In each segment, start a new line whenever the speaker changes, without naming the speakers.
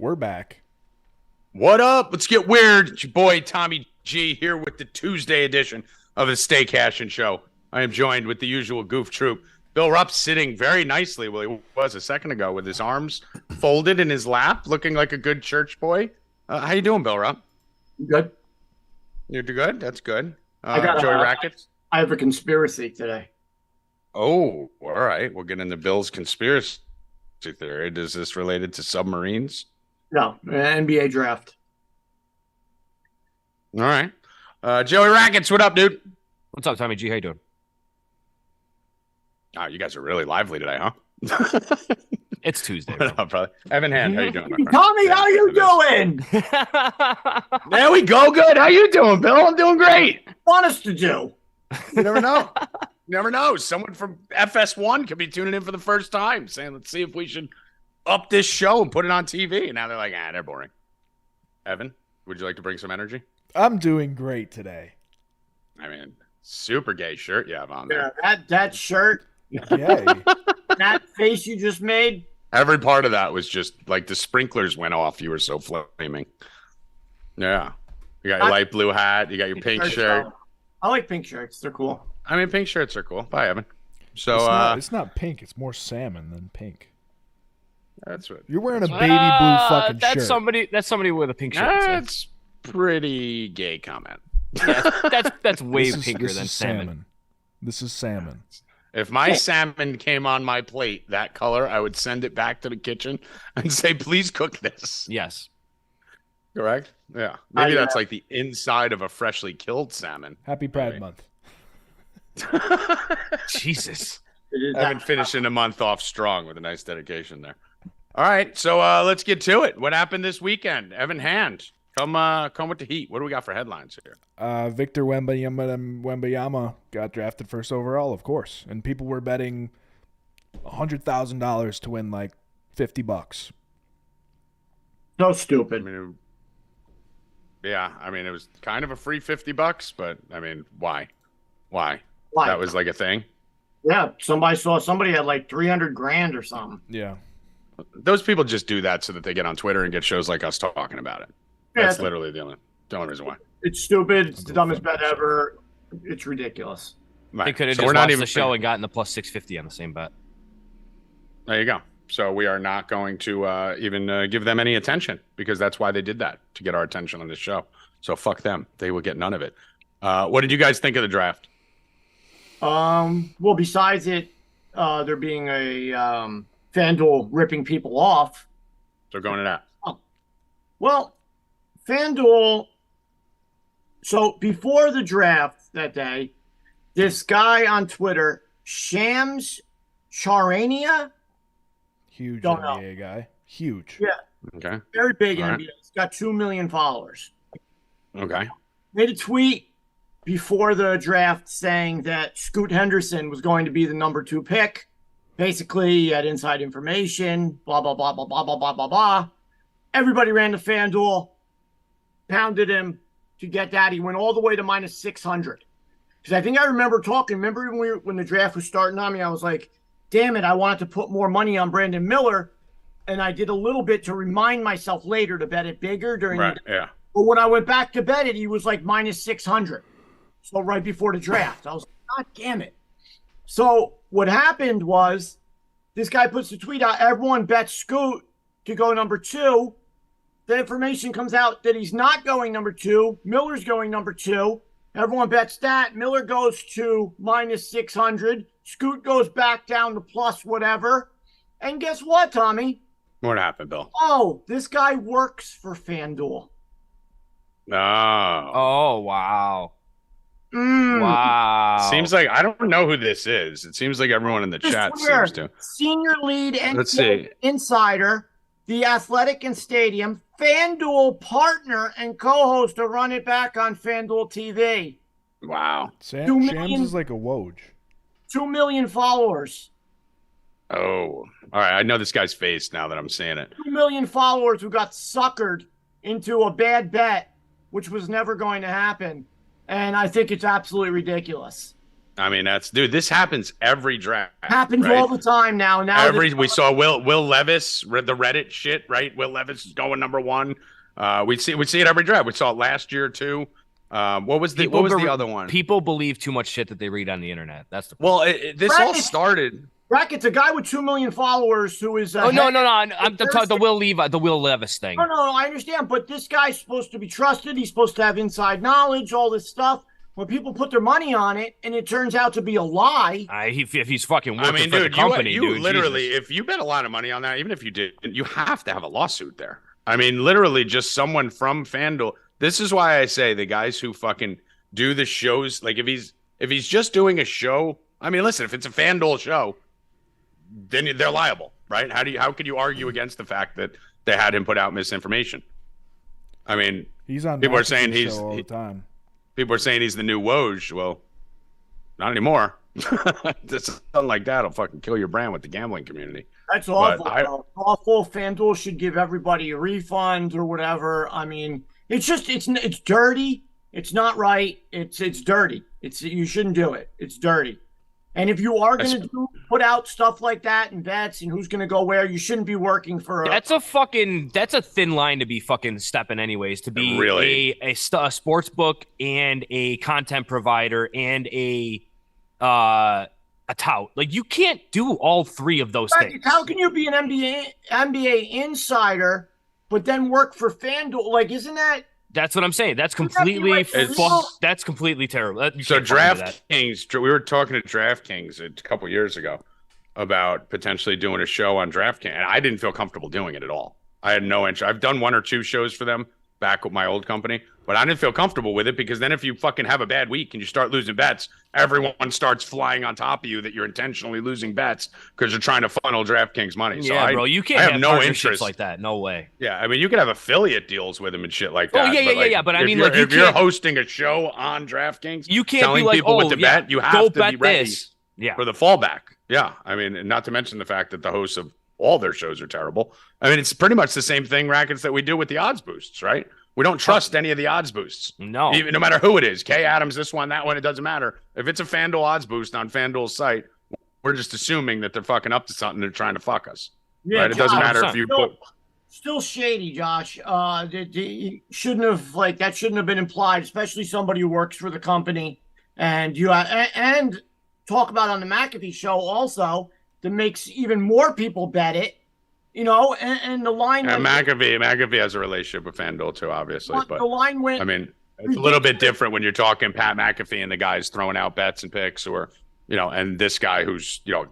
We're back.
What up? Let's get weird. It's your boy Tommy G here with the Tuesday edition of the Stay Cashin show. I am joined with the usual goof troop. Bill Rupp sitting very nicely where he was a second ago with his arms folded in his lap, looking like a good church boy. How you doing, Bill Rupp?
Good.
You're good? That's good.
Joey
Rackets?
I have a conspiracy today.
Oh, all right. We'll get into Bill's conspiracy theory. Is this related to submarines?
No, NBA draft.
All right. Joey Rackets, what up, dude?
What's up, Tommy G? How you doing?
Oh, you guys are really lively today, huh?
It's Tuesday.
What up, brother? Evan Hand, how you doing?
Tommy, how you doing?
There we go. Good. How you doing, Bill? I'm doing great.
Want us to do?
You never know. You never know. Someone from FS1 could be tuning in for the first time saying, let's see if we should up this show and put it on TV. And now they're like, they're boring. Evan, would you like to bring some energy?
I'm doing great today.
I mean, super gay shirt you have on there.
Yeah, that shirt,
Yay.
that face you just made.
Every part of that was just like the sprinklers went off. You were so flaming. Yeah. You got your light blue hat. You got your pink shirt.
I like pink shirts. They're cool.
I mean, pink shirts are cool. Bye, Evan. So
it's not pink. It's more salmon than pink.
That's what
You're wearing a baby blue fucking
that's
shirt.
That's somebody with a pink shirt.
That's pretty gay comment.
Yeah, that's way pinker
this
than
is
salmon.
This is salmon.
If my salmon came on my plate that color, I would send it back to the kitchen and say, please cook this.
Yes.
Correct? Yeah. Maybe that's like the inside of a freshly killed salmon.
Happy Pride Month.
Jesus.
I haven't finished in a month off strong with a nice dedication there. All right. So let's get to it. What happened this weekend? Evan Hand, come with the heat. What do we got for headlines here?
Victor Wembanyama got drafted first overall, of course. And people were betting $100,000 to win like $50.
So stupid.
I mean, it was kind of a free $50, but I mean, why?
Why?
That was like a thing.
Yeah, somebody had like 300 grand or something.
Yeah.
Those people just do that so that they get on Twitter and get shows like us talking about it. That's literally the only reason why.
It's stupid. It's the dumbest bet ever. It's ridiculous.
Right.
They could have
So
just
we're not
watched
even
the show and gotten the plus 650 on the same bet.
There you go. So we are not going to even give them any attention because that's why they did that, to get our attention on this show. So fuck them. They will get none of it. What did you guys think of the draft?
Well, besides it, there being a FanDuel ripping people off.
So going to that.
Well, FanDuel. So before the draft that day, this guy on Twitter, Shams Charania,
Huge NBA guy. Huge.
Yeah.
Okay.
Very big
All
NBA.
right.
He's got 2 million followers.
Okay.
Made a tweet before the draft saying that Scoot Henderson was going to be the number 2 pick. Basically, he had inside information, blah, blah, blah, blah, blah, blah, blah, blah, blah. Everybody ran to FanDuel, pounded him to get that. He went all the way to minus 600. Because I think I remember when the draft was starting on me, I was like, damn it, I wanted to put more money on Brandon Miller. And I did a little bit to remind myself later to bet it bigger during the day.
Yeah.
But when I went back to bet it, he was like minus 600. So right before the draft, I was like, God damn it. So what happened was this guy puts the tweet out, everyone bets Scoot to go number 2. The information comes out that he's not going number 2. Miller's going number 2. Everyone bets that. Miller goes to minus 600. Scoot goes back down to plus whatever. And guess what, Tommy?
What happened, Bill?
Oh, this guy works for FanDuel.
No.
Oh, wow.
Mm.
Wow.
Seems like I don't know who this is. It seems like everyone in the chat seems to.
Senior lead
Let's see.
insider, The Athletic and Stadium, FanDuel partner and co-host to Run It Back on FanDuel TV.
Wow.
Shams is like a Woj.
2 million followers.
Oh. All right. I know this guy's face now that I'm seeing it.
2 million followers who got suckered into a bad bet, which was never going to happen. And I think it's absolutely ridiculous.
I mean, this happens every draft.
Happens
right?
all the time now.
We saw Will Levis, the Reddit shit, right? Will Levis is going number one. We see it every draft. We saw it last year too. What was the other one?
People believe too much shit that they read on the internet. That's the problem.
Well, this all started.
Rackets, a guy with 2 million followers who is.
No. I'm talking the Will Levis thing.
No, I understand, but this guy's supposed to be trusted. He's supposed to have inside knowledge, all this stuff. When people put their money on it, and it turns out to be a lie.
If he's fucking working for the company,
you literally, Jesus. If you bet a lot of money on that, even if you did, you have to have a lawsuit there. I mean, literally, just someone from FanDuel. This is why I say the guys who fucking do the shows, like if he's just doing a show. I mean, listen, if it's a FanDuel show, then they're liable, right? How could you argue against the fact that they had him put out misinformation? I mean,
he's on.
People are saying he's
all the time.
People are saying he's the new Woj. Well, not anymore. Something like that will fucking kill your brand with the gambling community.
That's awful. Awful. FanDuel should give everybody a refund or whatever. I mean, it's dirty. It's not right. It's dirty. You shouldn't do it. It's dirty. And if you are going to put out stuff like that and bets and who's going to go where, you shouldn't be working for.
That's a thin line to be fucking stepping anyways. To be really a sports book and a content provider and a tout. Like you can't do all three of those things.
How can you be an NBA insider but then work for FanDuel? Like, isn't that?
That's what I'm saying. That's completely that's completely terrible.
So DraftKings, we were talking to DraftKings a couple years ago about potentially doing a show on DraftKings, and I didn't feel comfortable doing it at all. I had no interest. I've done 1 or 2 shows for them back with my old company, but I didn't feel comfortable with it because then if you fucking have a bad week and you start losing bets, everyone starts flying on top of you that you're intentionally losing bets because you're trying to funnel DraftKings money. So
bro, you can't have no interest like that. No way.
Yeah, I mean, you could have affiliate deals with them and shit like that.
Oh, yeah. But I mean, like,
if you're hosting a show on DraftKings,
you can't
telling
be like,
people what to bet, you have to be ready for the fallback. Yeah, I mean, and not to mention the fact that the hosts of all their shows are terrible. I mean, it's pretty much the same thing, Rackets, that we do with the odds boosts, right? We don't trust any of the odds boosts.
No.
No matter who it is. Kay Adams, this one, that one, it doesn't matter. If it's a FanDuel odds boost on FanDuel's site, we're just assuming that they're fucking up to something. They're trying to fuck us.
Yeah,
right? It doesn't matter if you put...
Still shady, Josh. That shouldn't have been implied, especially somebody who works for the company. And and talk about on the McAfee show also that makes even more people bet it. You know, and the line.
And McAfee has a relationship with FanDuel too, obviously. But
the line went.
I mean, it's a little bit different when you're talking Pat McAfee and the guys throwing out bets and picks, or and this guy who's the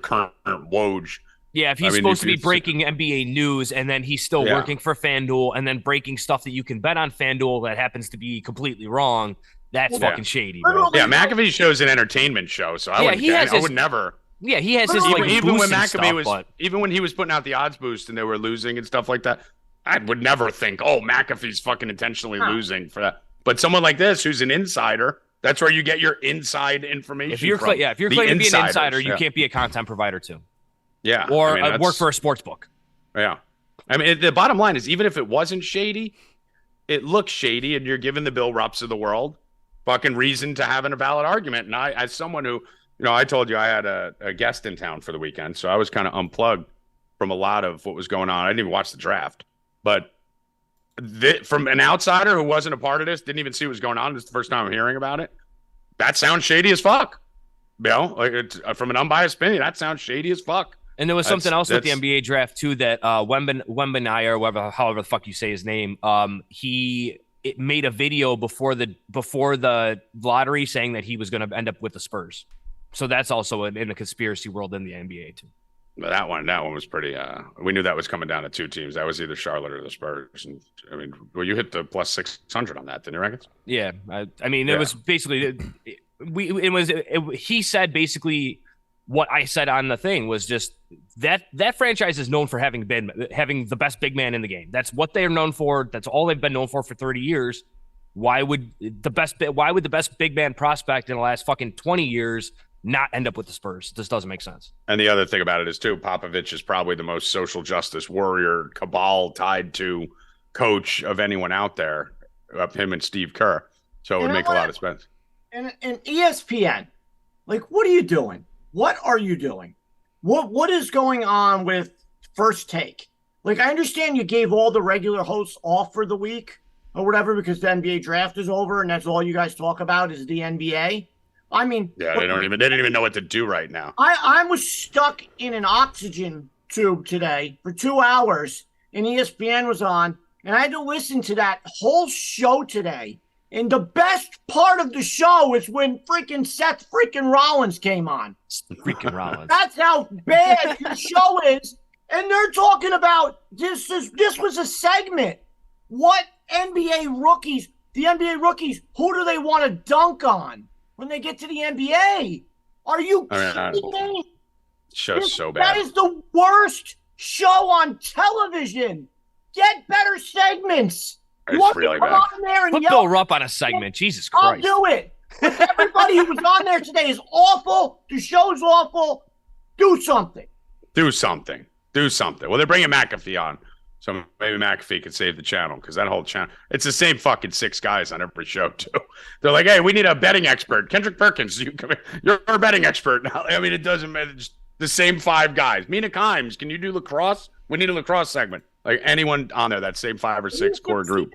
current Woj.
Yeah, if he's supposed to be breaking NBA news and then he's still working for FanDuel and then breaking stuff that you can bet on FanDuel that happens to be completely wrong, that's fucking shady, bro.
Yeah, McAfee show's an entertainment show, so I would never.
Yeah, he has his
even when McAfee
stuff,
even when he was putting out the odds boost and they were losing and stuff like that, I would never think, McAfee's fucking intentionally losing for that. But someone like this who's an insider, that's where you get your inside information.
If you're claiming to be an insider, you can't be a content provider too.
Yeah,
or work for a sports book.
Yeah, I mean the bottom line is even if it wasn't shady, it looks shady, and you're giving the Bill Rupps of the world fucking reason to have a valid argument. And I, as someone who I told you I had a guest in town for the weekend, so I was kind of unplugged from a lot of what was going on. I didn't even watch the draft, but from an outsider who wasn't a part of this, didn't even see what was going on. This is the first time I'm hearing about it. That sounds shady as fuck. From an unbiased opinion, that sounds shady as fuck.
And there was something else with the NBA draft too that Wembanyama, however the fuck you say his name, he made a video before the lottery saying that he was going to end up with the Spurs. So that's also in the conspiracy world in the NBA too.
But that one was pretty. We knew that was coming down to 2 teams. That was either Charlotte or the Spurs. And I mean, you hit the plus 600 on that, didn't you, Rackets?
Yeah, I mean, it was basically he said basically what I said on the thing was just that franchise is known for having the best big man in the game. That's what they're known for. That's all they've been known for 30 years. Why would the best big man prospect in the last fucking 20 years not end up with the Spurs? This doesn't make sense.
And the other thing about it is too, Popovich is probably the most social justice warrior cabal tied to coach of anyone out there, of him and Steve Kerr. So it would make a lot of sense.
And ESPN, like, what are you doing? What are you doing? What is going on with First Take? Like, I understand you gave all the regular hosts off for the week or whatever because the NBA draft is over and that's all you guys talk about is the NBA. I mean,
Yeah, they didn't even know what to do right now.
I was stuck in an oxygen tube today for 2 hours and ESPN was on and I had to listen to that whole show today. And the best part of the show is when freaking Seth freaking Rollins came on.
Freaking Rollins.
That's how bad the show is. And they're talking about this was a segment. What NBA rookies, the NBA rookies, who do they want to dunk on when they get to the NBA? Are you kidding me?
Show's so bad.
That is the worst show on television. Get better segments.
It's
want
really
to come
bad.
on there and
Put
yell?
Bill Rupp on a segment. Jesus Christ.
I'll do it. But everybody who was on there today is awful. The show's awful. Do something.
Do something. Well, they're bringing McAfee on, so maybe McAfee could save the channel because that whole channel, it's the same fucking 6 guys on every show too. They're like, hey, we need a betting expert. Kendrick Perkins, you're a betting expert now. I mean, it doesn't matter. Just the same 5 guys. Mina Kimes, can you do lacrosse? We need a lacrosse segment. Like anyone on there, that same 5 or 6 core group.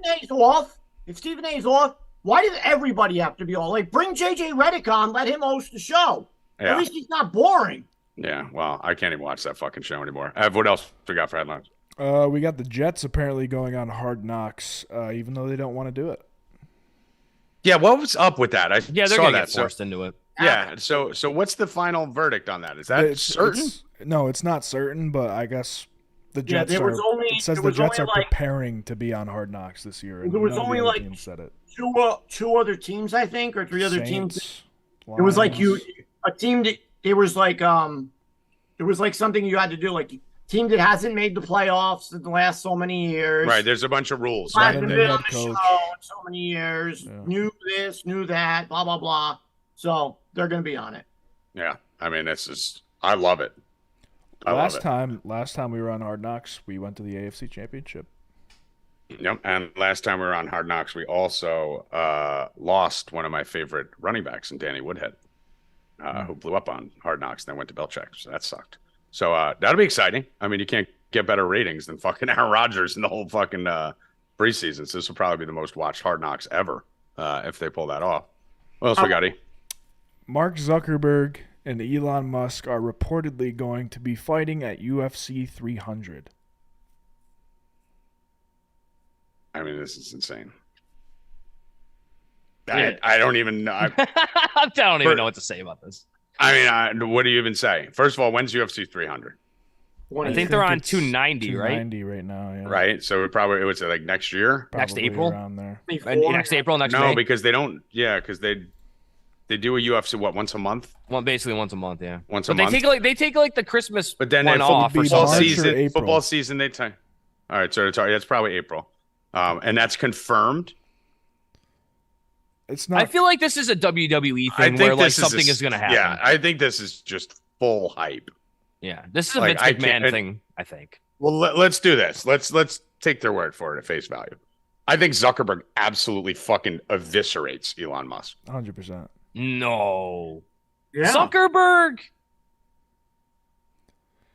If Stephen A's off, why does everybody have to be all like? Bring JJ Redick on, let him host the show.
Yeah.
At least he's not boring.
Yeah, well, I can't even watch that fucking show anymore. What else we got for headlines?
We got the Jets apparently going on Hard Knocks, even though they don't want to do it.
Yeah, what was up with that?
They're
saw
gonna
that.
get forced into it.
Yeah, so what's the final verdict on that? Is that certain?
No, it's not certain, but I guess the Jets
there was only-
it says
there
the
was
Jets
only,
are
like-
preparing to be on Hard Knocks this year. And
There was
none of
only,
the other
like,
teams said it.
Two other teams, I think, or 3 other teams.
Saints,
It was like
Lions.
a team that there was like something you had to do, like team that hasn't made the playoffs in the last so many years.
Right, there's a bunch of rules.
Hasn't
Seven
been
new
on
head
the show
coach.
in so many years.
Yeah.
Knew this, knew that, blah blah blah. So they're gonna be on it.
Yeah, I mean, I love it.
Last time we were on Hard Knocks, we went to the AFC Championship.
Yep, and last time we were on Hard Knocks, we also lost one of my favorite running backs in Danny Woodhead, who blew up on Hard Knocks and then went to Belichick, so that sucked. So that'll be exciting. I mean, you can't get better ratings than fucking Aaron Rodgers in the whole fucking preseason. So this will probably be the most watched Hard Knocks ever if they pull that off. What else we got, E?
Mark Zuckerberg and Elon Musk are reportedly going to be fighting at UFC 300.
I mean, this is insane.
Yeah.
I don't even know.
I don't even know what to say about this.
I mean, what do you even say? First of all, when's UFC 300?
I think they're on
it's
290, right?
290 right now, yeah.
Right? So it was like next year?
Next
Probably
April?
around there.
Next April, next
No,
May?
because they don't. Yeah, because they do a UFC once a month.
Well, basically once a month, yeah.
Once
but
a month.
they take the Christmas
But then
one off or
football
March or
something.
April?
football season, they time. All right, so that's probably April, and that's confirmed.
It's not.
I feel like this is a WWE
I
thing
think
where like
this
something is going to happen.
Yeah, I think this is just full hype.
Yeah, this is a
Like,
Vince McMahon thing, I think.
Well, let's do this. Let's take their word for it at face value. I think Zuckerberg absolutely fucking eviscerates Elon Musk.
100%.
No.
Yeah.
Zuckerberg?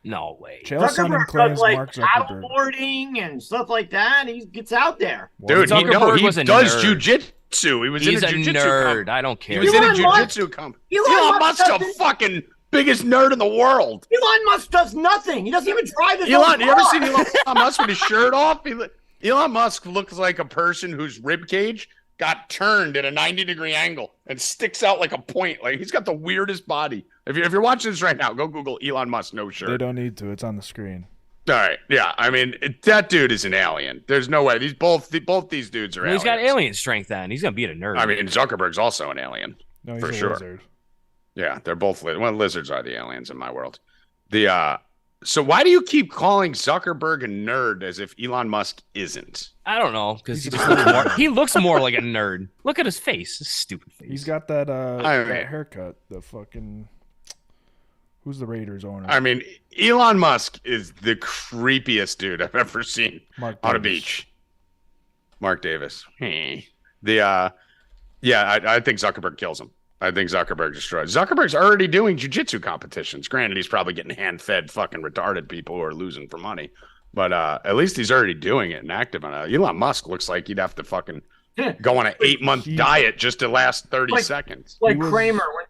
No way.
Chael Sonnen
Zuckerberg
claims
does like
Mark Zuckerberg.
paddleboarding and stuff like that. He gets out there.
Dude,
Zuckerberg
he
was a
does
nerd.
jujitsu. He was
He's
in
a
a jujitsu
nerd.
comp.
I don't
He
care.
was in a
Elon Musk-
jujitsu comp.
Elon
Elon
Musk
Musk's the
doesn't-
fucking biggest nerd in the world.
Elon Musk does nothing. He doesn't even drive his own
Elon, you ever
car.
seen Elon Musk with his shirt off? Elon Musk looks like a person whose rib cage got turned at a 90-degree angle and sticks out like a point. Like, he's got the weirdest body. If you're watching this right now, go Google Elon Musk no
They
shirt.
don't need to. It's on the screen.
All right, yeah. I mean, that dude is an alien. There's no way. Both these dudes are
Well, he's
aliens.
got alien strength then. He's going to beat a nerd.
I mean, Zuckerberg's also an alien.
No, he's
For
a
sure.
lizard.
Yeah, they're both lizards are the aliens in my world. So why do you keep calling Zuckerberg a nerd as if Elon Musk isn't?
I don't know because
He's
he looks more like a nerd. Look at his face. His stupid face.
He's got that
I mean-
that haircut. The fucking who's the Raiders owner?
I mean, Elon Musk is the creepiest dude I've ever seen
Mark
on a
Davis.
beach. Mark Davis. Yeah, I think Zuckerberg kills him. I think Zuckerberg destroys. Zuckerberg's already doing jiu-jitsu competitions. Granted, he's probably getting hand-fed fucking retarded people who are losing for money. But at least he's already doing it and active on it. Elon Musk looks like he'd have to fucking go on an 8-month diet just to last 30 seconds.
Like Kramer. When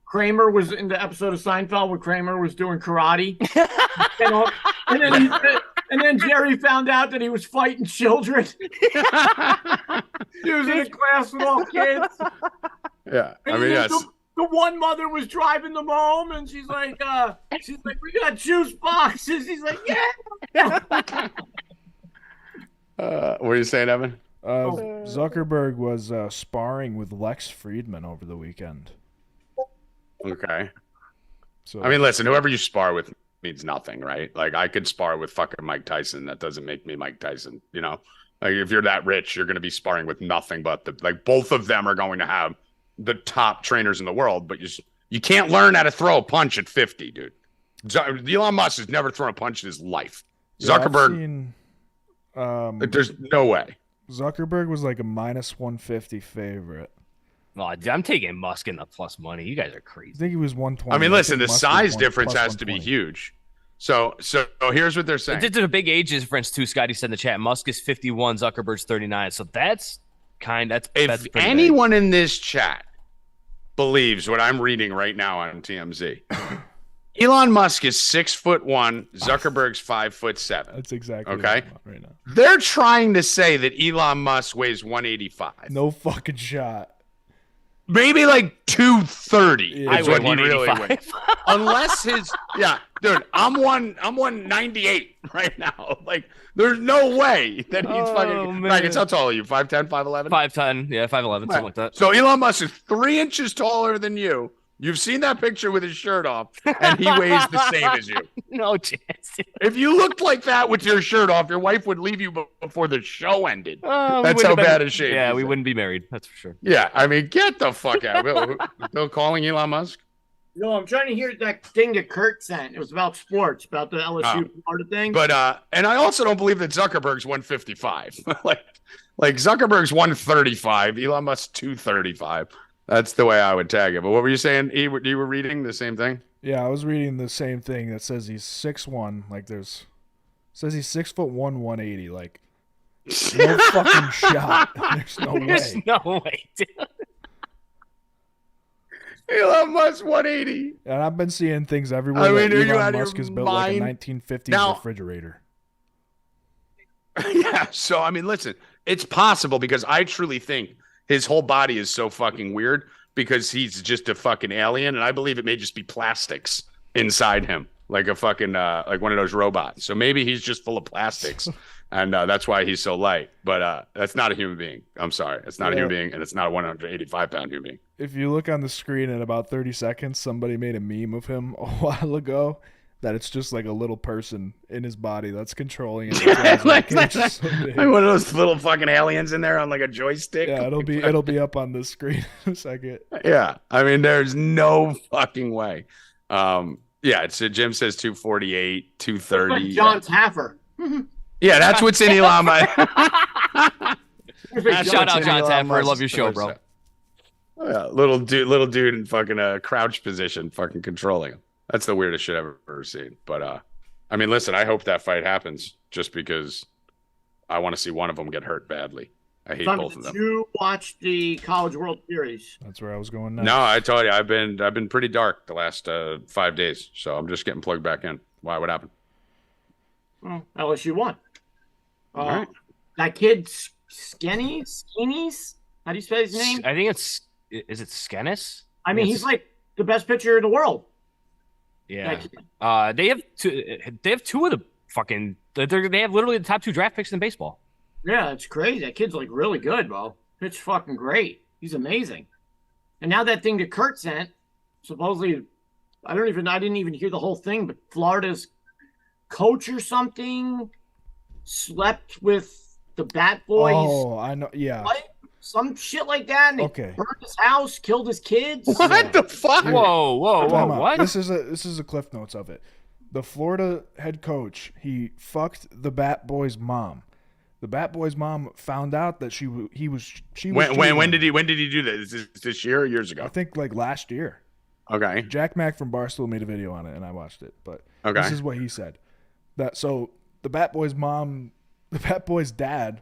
Kramer was in the episode of Seinfeld where Kramer was doing karate. And then Jerry found out that he was fighting children. He was in a class with all kids.
Yeah, I mean, yes.
The one mother was driving them home, and she's like, "We got juice boxes." He's like, "Yeah."
What are you saying, Evan?
Zuckerberg was sparring with Lex Friedman over the weekend.
Okay.
So
I mean, listen, whoever you spar with means nothing, right? Like, I could spar with fucking Mike Tyson. That doesn't make me Mike Tyson, you know? Like, if you're that rich, you're going to be sparring with nothing but both of them are going to have the top trainers in the world, but you can't learn how to throw a punch at 50, dude. Elon Musk has never thrown a punch in his life. Zuckerberg, there's no way.
Zuckerberg was like a minus 150 favorite.
Oh, I'm taking Musk in the plus money. You guys are crazy.
I think he was 120.
I mean, listen, the size difference has to be huge. So here's what they're saying.
There's a big age difference too. Scotty said in the chat, Musk is 51, Zuckerberg's 39. So that's
if anyone in this chat believes what I'm reading right now on TMZ, Elon Musk is 6'1", Zuckerberg's 5'7".
That's exactly
okay.
Right now,
they're trying to say that Elon Musk weighs 185.
No fucking shot.
Maybe like 230
Yeah.
is what he really weighs. Unless dude, I'm 198 right now. Like, there's no way that he's fucking. Rackets, how tall are you? 5'10", 5'11"?
5'10", yeah, 5'11", something like that.
So Elon Musk is 3 inches taller than you. You've seen that picture with his shirt off, and he weighs the same as you.
No chance.
If you looked like that with your shirt off, your wife would leave you before the show ended. That's how bad a shape.
Yeah, we wouldn't be married. That's for sure.
Yeah, I mean, get the fuck out. Bill calling Elon Musk?
No, I'm trying to hear that thing that Kurt sent. It was about sports, about the LSU Florida thing.
But and I also don't believe that Zuckerberg's 155. like Zuckerberg's 135, Elon Musk's 235. That's the way I would tag it. But what were you saying? You were reading the same thing?
Yeah, I was reading the same thing that says he's 6'1". Like says he's 6'1", 180. Like, no fucking shot. There's no way.
No way, dude.
Elon Musk 180.
And I've been seeing things everywhere.
I mean,
that
are you
Elon
out of
Musk
your
is built like a
mind?
1950s
Now-
refrigerator.
Yeah. So I mean, listen, it's possible because I truly think his whole body is so fucking weird because he's just a fucking alien, and I believe it may just be plastics inside him, like a fucking like one of those robots. So maybe he's just full of plastics, and that's why he's so light. But that's not a human being. I'm sorry, it's not a human being, and it's not a 185-pound human being.
If you look on the screen in about 30 seconds, somebody made a meme of him a while ago that it's just like a little person in his body that's controlling it.
like one of those little fucking aliens in there on like a joystick.
Yeah, it'll be up on the screen in a second.
Yeah, I mean, there's no fucking way. Yeah, Jim says 248, 230.
Like John Taffer.
Yeah, that's what's in Elon Musk.
Shout out John Taffer. I love your show, bro.
Oh, yeah, little dude in fucking crouch position, fucking controlling him. That's the weirdest shit I've ever seen. But I mean, listen, I hope that fight happens just because I want to see one of them get hurt badly. I hate both of them.
Did you watch the College World Series?
That's where I was going next.
No, I told you I've been pretty dark the last 5 days, so I'm just getting plugged back in. Why? What happened?
Well, LSU won.
All right.
That kid, Skinnies? How do you spell his name?
I think is it Skennis?
I mean, he's like the best pitcher in the world.
Yeah. They have two of the fucking. They have literally the top 2 draft picks in baseball.
Yeah, it's crazy. That kid's like really good, bro. Pitch fucking great. He's amazing. And now that thing that Kurt sent, supposedly, I didn't even hear the whole thing, but Florida's coach or something slept with the Bat Boys.
Oh, I know. Yeah.
What? Some shit like that. And they burned his house, killed his kids.
What the fuck?
Whoa, what?
This is a cliff notes of it. The Florida head coach, he fucked the Bat Boys' mom. The Bat Boy's mom found out that she was cheating
When
on
did
him.
he do that? Is this year or years ago?
I think like last year.
Okay.
Jack Mack from Barstool made a video on it, and I watched it. But
Okay.
this is what he said. So the Bat Boy's mom, the Bat Boy's dad,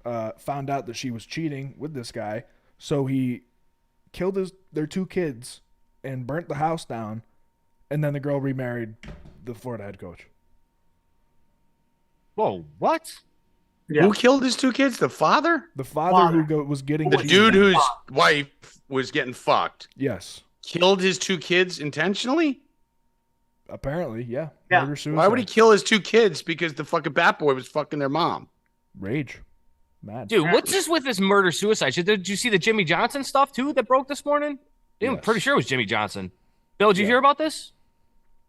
found out that she was cheating with this guy, so he killed their 2 kids and burnt the house down, and then the girl remarried the Florida head coach.
Whoa, what?
Yeah.
Who killed his 2 kids? The father?
The father who was getting
The
cheated
dude
on.
whose wife was getting fucked
Yes,
killed his 2 kids intentionally?
apparently, yeah.
Yeah.
Murder suicide.
Why would he kill his 2 kids? Because the fucking Bat Boy was fucking their mom.
Rage, mad.
Dude, what's this with this murder suicide shit? Did you see the Jimmy Johnson stuff too that broke this morning? Dude, I'm
Yes.
pretty sure it was Jimmy Johnson. Bill, did you hear about this?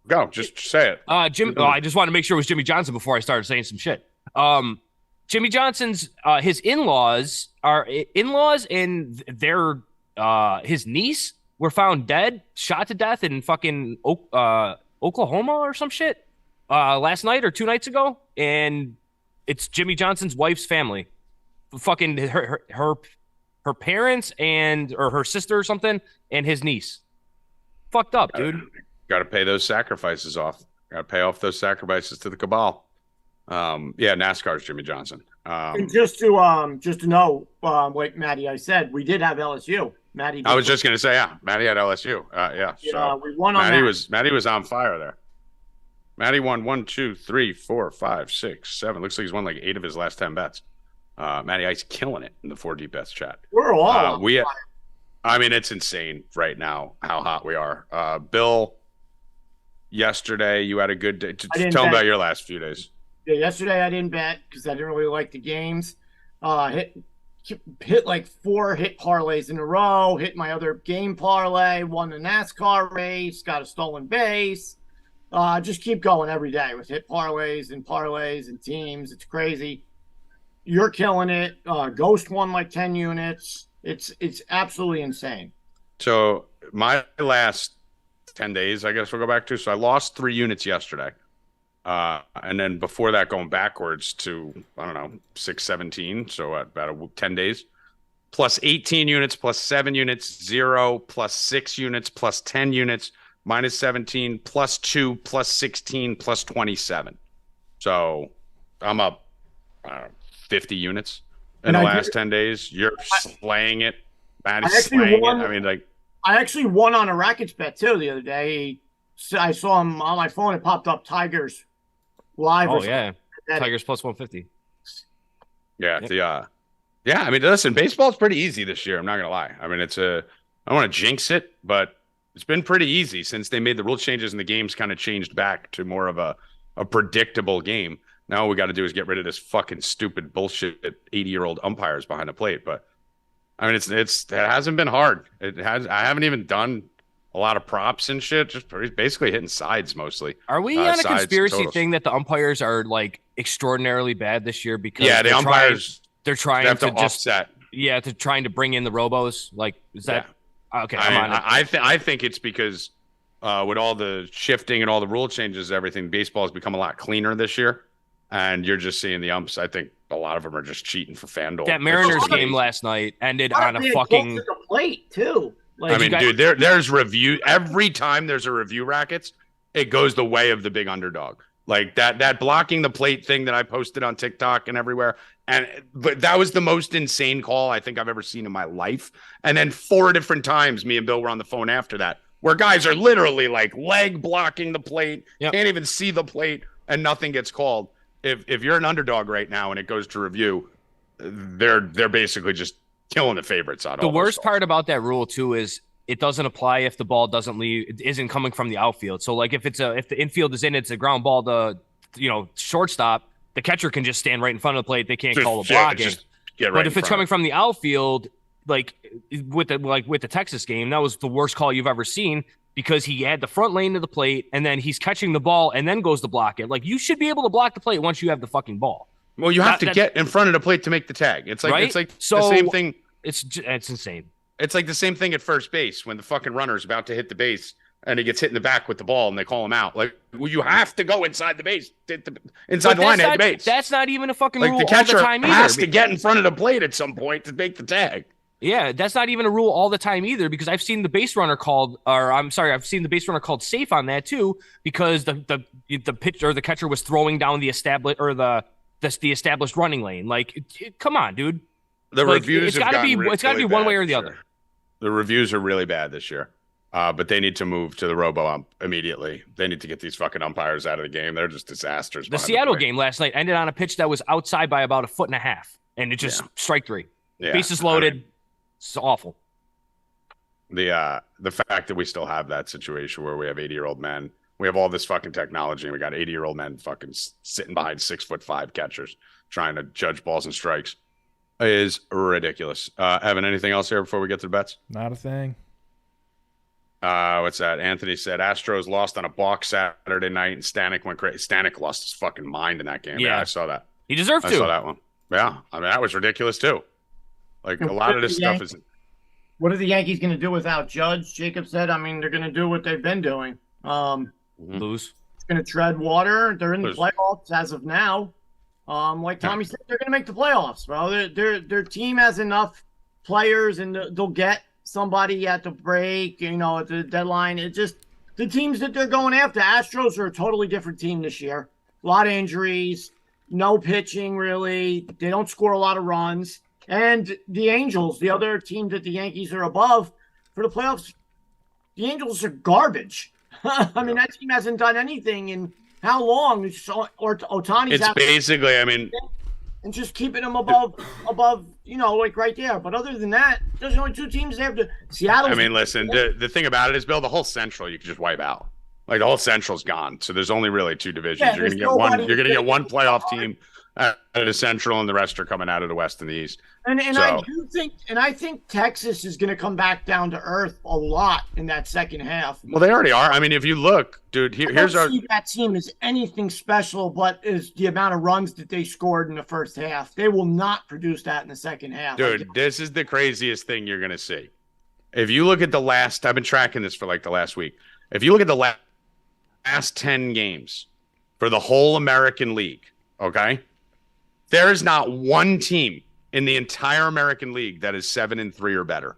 Go, just say it.
I just wanted to make sure it was Jimmy Johnson before I started saying some shit. Jimmy Johnson's his in-laws and their his niece were found dead, shot to death in fucking Oklahoma or some shit last night or 2 nights ago, and it's Jimmy Johnson's wife's family, fucking her parents or her sister or something, and his niece. Fucked up, dude.
Got to pay those sacrifices off. Got to pay off those sacrifices to the cabal. Yeah, NASCAR's Jimmy Johnson.
And just to know, like Maddie, I said we did have LSU. Maddie,
I was just gonna say, yeah, Maddie had LSU. Yeah, so
we won on that.
Maddie was on fire there. Maddie won 1, 2, 3, 4, 5, 6, 7. Looks like he's won like 8 of his last 10 bets. Matty Ice killing it in the 4D bets chat.
We're all on fire.
I mean, it's insane right now how hot we are. Bill, yesterday you had a good day. Tell me about your last few days.
Yeah, yesterday I didn't bet because I didn't really like the games. Hit like 4 hit parlays in a row. Hit my other game parlay. Won the NASCAR race. Got a stolen base. Just keep going every day with hit parlays and teams. It's crazy. You're killing it. Ghost won like 10 units. It's absolutely insane.
So my last 10 days, I guess we'll go back to. So I lost 3 units yesterday. And then before that, going backwards to, I don't know, 617. So about 10 days. Plus 18 units, plus 7 units, 0, plus 6 units, plus 10 units, minus 17, plus 2, plus 16, plus 27. So I'm up 50 units in the last 10 days. You're slaying it. Matt's slaying it. I mean, like,
I actually won on a Rackets bet too the other day. I saw him on my phone. It popped up Tigers live.
Oh yeah, Tigers plus 150.
Yeah, yep. Yeah. I mean, listen, baseball's pretty easy this year. I'm not gonna lie. I mean, I don't want to jinx it, but it's been pretty easy since they made the rule changes and the game's kind of changed back to more of a predictable game. Now all we got to do is get rid of this fucking stupid bullshit 80-year-old umpires behind the plate. But I mean, it hasn't been hard. I haven't even done a lot of props and shit. Just basically hitting sides mostly.
Are we on a conspiracy thing that the umpires are like extraordinarily bad this year because
the umpires
they're trying
to just offset.
Yeah, they're trying to bring in the robos. Like, is that okay?
I think it's because with all the shifting and all the rule changes, everything, baseball has become a lot cleaner this year. And you're just seeing the umps. I think a lot of them are just cheating for FanDuel.
That Mariners game last night ended on a fucking
to the plate too.
Like, I mean, dude, there's review every time there's a review, Rackets. It goes the way of the big underdog. Like that blocking the plate thing that I posted on TikTok and everywhere. But that was the most insane call I think I've ever seen in my life. And then 4 different times, me and Bill were on the phone after that, where guys are literally like leg blocking the plate, can't even see the plate, and nothing gets called. If you're an underdog right now and it goes to review, they're basically just killing the favorites out.
The worst part about that rule too is it doesn't apply if the ball isn't coming from the outfield. So like if the infield is in, it's a ground ball to shortstop, the catcher can just stand right in front of the plate. They can't call the blocking. But if it's coming from the outfield, like with the Texas game, that was the worst call you've ever seen. Because he had the front lane to the plate, and then he's catching the ball, and then goes to block it. Like, you should be able to block the plate once you have the fucking ball.
Well, you have to get in front of the plate to make the tag. It's like the same thing.
It's insane.
It's like the same thing at first base when the fucking runner's about to hit the base, and he gets hit in the back with the ball, and they call him out. Like, well, you have to go inside the base, inside the line at the base.
That's not even a fucking
like
rule
the catcher
all the time either.
has to get in front of the plate at some point to make the tag.
Yeah, that's not even a rule all the time either, because I've seen the base runner called, I've seen the base runner called safe on that too, because the pitcher or the catcher was throwing down the established running lane. Like, come on, dude.
The reviews
it's got to be one way or the other.
The reviews are really bad this year, but they need to move to the robo ump immediately. They need to get these fucking umpires out of the game. They're just disasters.
The Seattle game last night ended on a pitch that was outside by about 1.5 feet, and it just strike three. Yeah. Bases loaded. It's awful.
The fact that we still have that situation where we have 80-year-old men, we have all this fucking technology, and we got 80-year-old men fucking sitting behind 6'5" catchers trying to judge balls and strikes is ridiculous. Evan, anything else here before we get to the bets?
Not a thing.
What's that? Anthony said Astros lost on a balk Saturday night, and Stanek went crazy. Stanek lost his fucking mind in that game. Yeah, I saw that.
He deserved to.
I saw that one. Yeah, I mean, that was ridiculous too. Like, a lot of this stuff is.
What are the Yankees going to do without Judge? Jacob said, I mean, they're going to do what they've been doing.
Lose.
It's going to tread water. They're in the playoffs as of now. Like Tommy said, they're going to make the playoffs, bro. Their team has enough players, and they'll get somebody at the break, at the deadline. It just, the teams that they're going after, Astros are a totally different team this year. A lot of injuries, no pitching really. They don't score a lot of runs. And the Angels, the other team that the Yankees are above for the playoffs, the Angels are garbage. I mean, that team hasn't done anything in how long? Or Ohtani's.
It's basically, I mean,
and just keeping them above, like right there. But other than that, there's only two teams there. Seattle.
I mean, listen, the thing about it is, Bill, the whole Central you could just wipe out. Like, the whole Central's gone. So there's only really two divisions.
Yeah,
you're gonna get one. You're gonna get one playoff team out of the Central, and the rest are coming out of the West and the East.
And I think Texas is going to come back down to earth a lot in that second half.
Well, they already are. I mean, if you look, dude, here's our.
That team is anything special, but is the amount of runs that they scored in the first half. They will not produce that in the second half.
Dude, this is the craziest thing you're going to see. If you look at the last, I've been tracking this for like the last week. If you look at the last 10 games for the whole American League, okay, there is not one team in the entire American League that is 7-3 or better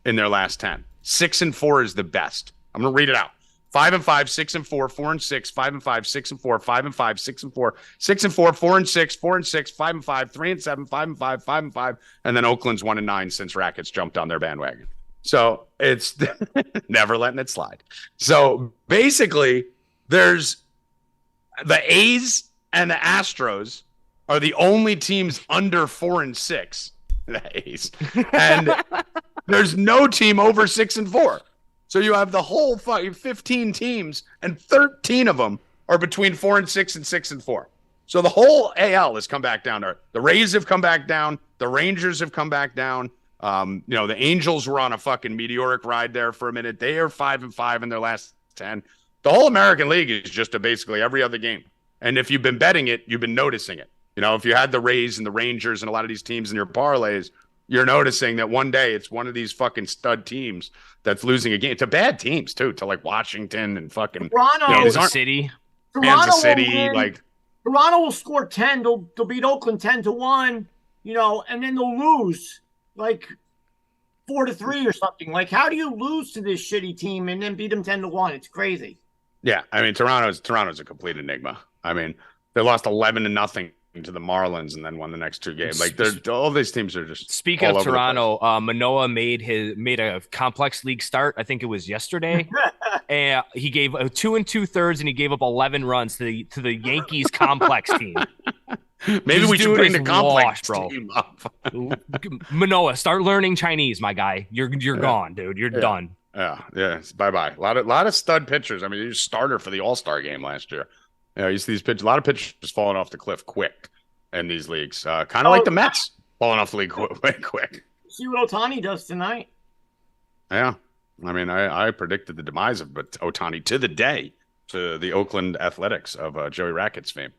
in their last 10. 6-4 is the best. I'm going to read it out. 5-5, 6-4, 4-6, 5-5, 6-4, 5-5, 6-4, 6-4, 4-6, 4-6, 5-5, 3-7, 5-5, 5-5, and then Oakland's 1-9 since Rackets jumped on their bandwagon. So it's never letting it slide. So basically, there's the A's and the Astros are the only teams under 4-6. The A's. And there's no team over 6-4. So you have the whole 15 teams, and 13 of them are between 4-6 and 6-4. So the whole AL has come back down. The Rays have come back down. The Rangers have come back down. The Angels were on a fucking meteoric ride there for a minute. They are 5-5 in their last 10. The whole American League is just basically every other game. And if you've been betting it, you've been noticing it. If you had the Rays and the Rangers and a lot of these teams in your parlays, you're noticing that one day it's one of these fucking stud teams that's losing a game to bad teams too, to like Washington and fucking
Kansas City.
Kansas City, like
Toronto will score 10. They'll beat Oakland 10-1, and then they'll lose like 4-3 or something. Like, how do you lose to this shitty team and then beat them 10-1? It's crazy.
Yeah, I mean, Toronto's a complete enigma. I mean, they lost 11-0 to the Marlins and then won the next two games. Like, all these teams are just.
Speaking of Toronto, Manoah made a complex league start. I think it was yesterday, and he gave 2 2/3, and he gave up 11 runs to the Yankees complex team.
Maybe we should bring the complex team up.
Manoah, start learning Chinese, my guy. You're gone, dude. You're done.
Yeah. Bye. A lot of stud pitchers. I mean, he was starter for the All-Star game last year. You see a lot of pitchers just falling off the cliff quick in these leagues. Kind of like the Mets falling off the league quick.
See what Ohtani does tonight.
Yeah. I mean, I predicted the demise of Ohtani to the day to the Oakland Athletics of Joey Rackets fame.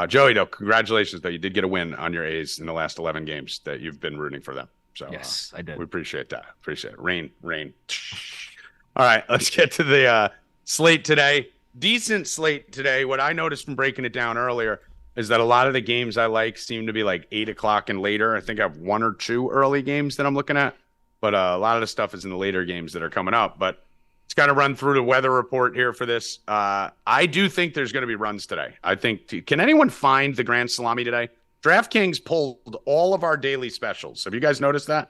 Joey, though, congratulations, though. You did get a win on your A's in the last 11 games that you've been rooting for them. So
yes, I did.
We appreciate that. Appreciate it. Rain. All right, let's get to the slate today. Decent slate today. What I noticed from breaking it down earlier is that a lot of the games I like seem to be like 8 o'clock and later. I think I have 1 or 2 early games that I'm looking at, but a lot of the stuff is in the later games that are coming up. But it's got to run through the weather report here for this. I do think there's going to be runs today. I think. Can anyone find the Grand Salami today? DraftKings pulled all of our daily specials. Have you guys noticed that?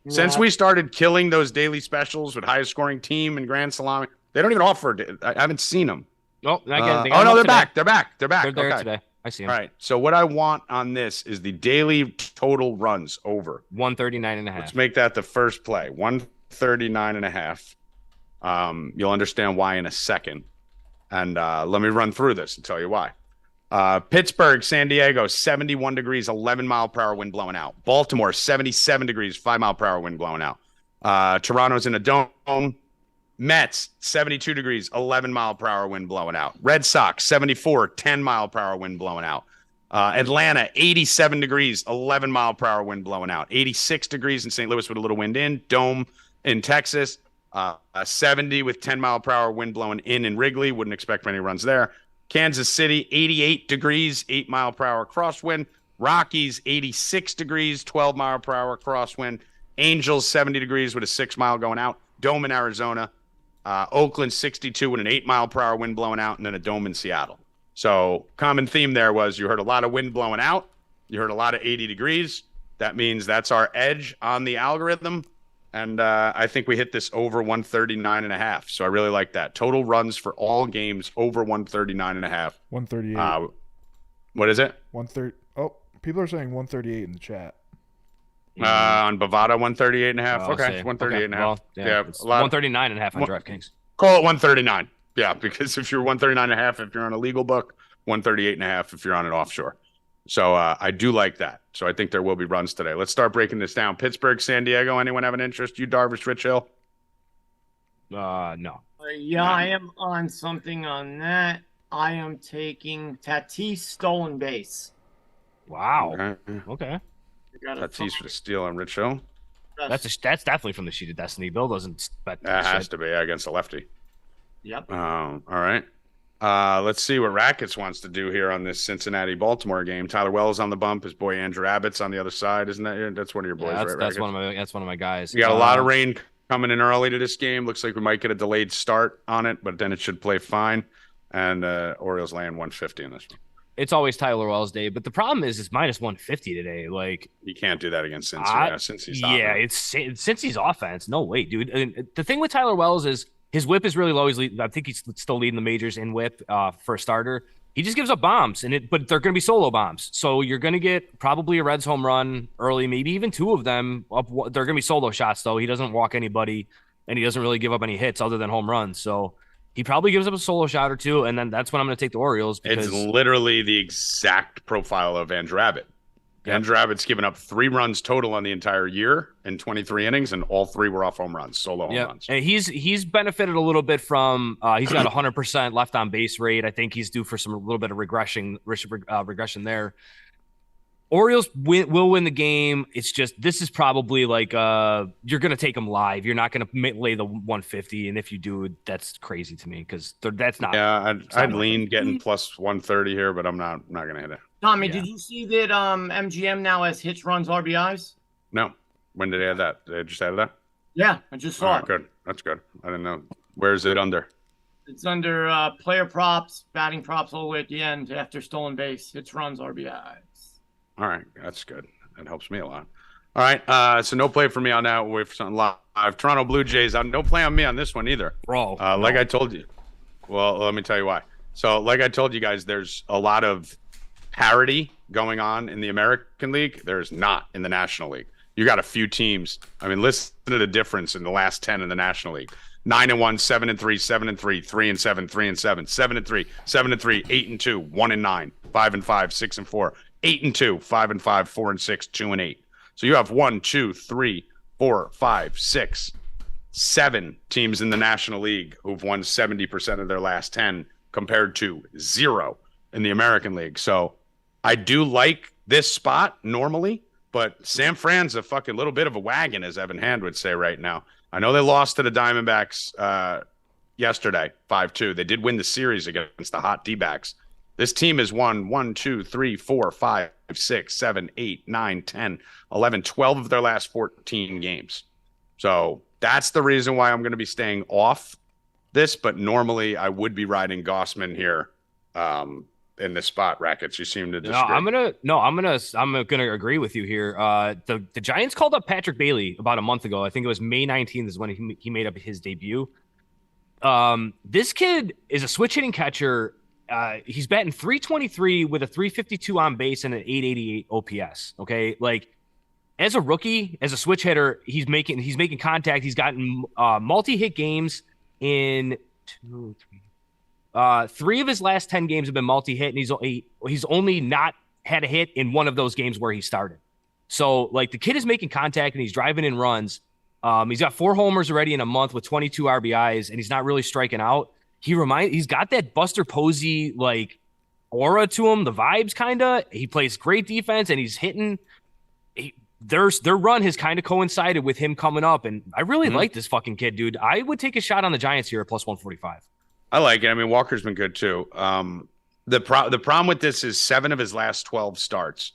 Yeah.
Since we started killing those daily specials with highest scoring team and Grand Salami, they don't even offer. I haven't seen them.
Oh, again,
oh no, they're back. They're back. They're back.
They're there
okay.
today. I see them.
All right. So what I want on this is the daily total runs over
139.5.
Let's make that the first play. 139.5. You'll understand why in a second. And let me run through this and tell you why. Pittsburgh, San Diego, 71 degrees, 11 mile per hour wind blowing out. Baltimore, 77 degrees, 5 mile per hour wind blowing out. Toronto's in a dome. Mets, 72 degrees, 11 mile per hour wind blowing out. Red Sox, 74, 10 mile per hour wind blowing out. Atlanta, 87 degrees, 11 mile per hour wind blowing out. 86 degrees in St. Louis with a little wind in. Dome in Texas, 70 with 10 mile per hour wind blowing in Wrigley. Wouldn't expect many runs there. Kansas City, 88 degrees, 8 mile per hour crosswind. Rockies, 86 degrees, 12 mile per hour crosswind. Angels, 70 degrees with a 6 mile going out. Dome in Arizona. Oakland, 62 with an 8 mile per hour wind blowing out, and then a dome in Seattle. So common theme there was you heard a lot of wind blowing out. You heard a lot of 80 degrees. That means that's our edge on the algorithm. And I think we hit this over 139.5. So I really like that. Total runs for all games over 139.5.
138.
What is it?
130. Oh, people are saying 138 in the chat.
On Bovada, 138.5. Okay, 138.5.
Okay. Well, yeah,
a lot.
139.5 on DraftKings.
Call it 139. Yeah, because if you're 139.5, if you're on a legal book, 138.5 if you're on an offshore. So I do like that. So I think there will be runs today. Let's start breaking this down. Pittsburgh, San Diego. Anyone have an interest? You, Darvish, Rich Hill?
No.
I am on something on that. I am taking Tatis stolen base.
Wow. Okay.
Tatis for the steal on Rich Hill.
That's definitely from the Sheet of Destiny. Bill doesn't bet
that has to be against a lefty.
Yep.
All right. Let's see what Rackets wants to do here on this Cincinnati-Baltimore game. Tyler Wells on the bump. His boy Andrew Abbott's on the other side. Isn't that? That's one of your boys, right?
That's one of my guys.
You got a lot of rain coming in early to this game. Looks like we might get a delayed start on it, but then it should play fine. And Orioles laying 150 in this one.
It's always Tyler Wells' day, but the problem is it's minus 150 today. Like
you can't do that against Cincy. Cincy's
it's Cincy's offense. No way, dude. And the thing with Tyler Wells is his whip is really low. I think he's still leading the majors in whip for a starter. He just gives up bombs, but they're going to be solo bombs. So you're going to get probably a Reds home run early, maybe even 2 of them. They're going to be solo shots, though. He doesn't walk anybody, and he doesn't really give up any hits other than home runs. So he probably gives up a solo shot or 2, and then that's when I'm going to take the Orioles. Because
it's literally the exact profile of Andrew Abbott. Yep. Andrew Abbott's given up 3 runs total on the entire year in 23 innings, and all 3 were off home runs, solo home runs.
And he's benefited a little bit from he's got 100% left on base rate. I think he's due for a little bit of regression there. Orioles will win the game. It's just this is probably like you're going to take them live. You're not going to lay the 150, and if you do, that's crazy to me because that's not.
Yeah, I'd lean getting plus 130 here, but I'm not going to hit it.
Tommy, did you see that MGM now has hits, runs, RBIs?
No. When did they add that? They just added that?
Yeah, I just saw it.
Good. That's good. I didn't know. Where's it under?
It's under player props, batting props all the way at the end after stolen base. Hits, runs, RBIs.
All right. That's good. That helps me a lot. All right. So no play for me on that. We'll wait for something live. Toronto Blue Jays. No play on me on this one either.
Bro.
Like I told you. Well, let me tell you why. So like I told you guys, there's a lot of parity going on in the American League. There's not in the National League. You got a few teams. I mean, listen to the difference in the last 10 in the National League. 9-1, 7-3, 7-3, 3-7, 3-7, 7-3, 7-3, 8-2, 1-9, 5-5, 6-4, 8-2, 5-5, 4-6, 2-8. So you have 1, 2, 3, 4, 5, 6, 7 teams in the National League who've won 70% of their last 10 compared to 0 in the American League. So I do like this spot normally, but San Fran's a fucking little bit of a wagon, as Evan Hand would say right now. I know they lost to the Diamondbacks yesterday, 5-2. They did win the series against the hot D-backs. This team has won 1, 2, 3, 4, 5, 6, 7, 8, 9, 10, 11, 12 of their last 14 games. So that's the reason why I'm going to be staying off this, but normally I would be riding Gossman here in this spot. Rackets, you seem to disagree.
I'm gonna agree with you here. The Giants called up Patrick Bailey about a month ago. I think it was May 19th is when he made up his debut. This kid is a switch hitting catcher. He's batting .323 with a .352 on base and an .888 OPS. Okay, like as a rookie, as a switch hitter, he's making contact. He's gotten multi-hit games in 3 of his last 10 games have been multi-hit, and he's only not had a hit in one of those games where he started. So like the kid is making contact and he's driving in runs. He's got 4 homers already in a month with 22 RBIs, and he's not really striking out. He's got that Buster Posey like aura to him, the vibes kinda. He plays great defense and he's hitting. Their run has kind of coincided with him coming up, and I really like this fucking kid, dude. I would take a shot on the Giants here at plus 145.
I like it. I mean, Walker's been good too. The problem with this is 7 of his last 12 starts,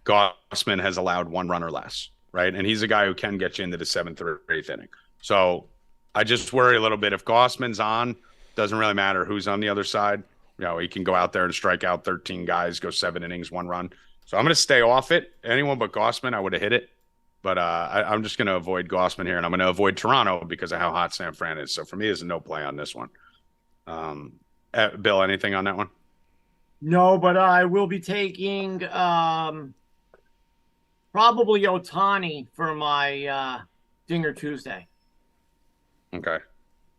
Gossman has allowed 1 run or less, right? And he's a guy who can get you into the 7th or 8th inning. So I just worry a little bit if Gossman's on. Doesn't really matter who's on the other side. You know, he can go out there and strike out 13 guys, go 7 innings, 1 run. So I'm going to stay off it. Anyone but Gossman, I would have hit it. But I'm just going to avoid Gossman here, and I'm going to avoid Toronto because of how hot San Fran is. So for me, it's a no play on this one. Bill, anything on that one?
No, but I will be taking probably Ohtani for my Dinger Tuesday.
Okay.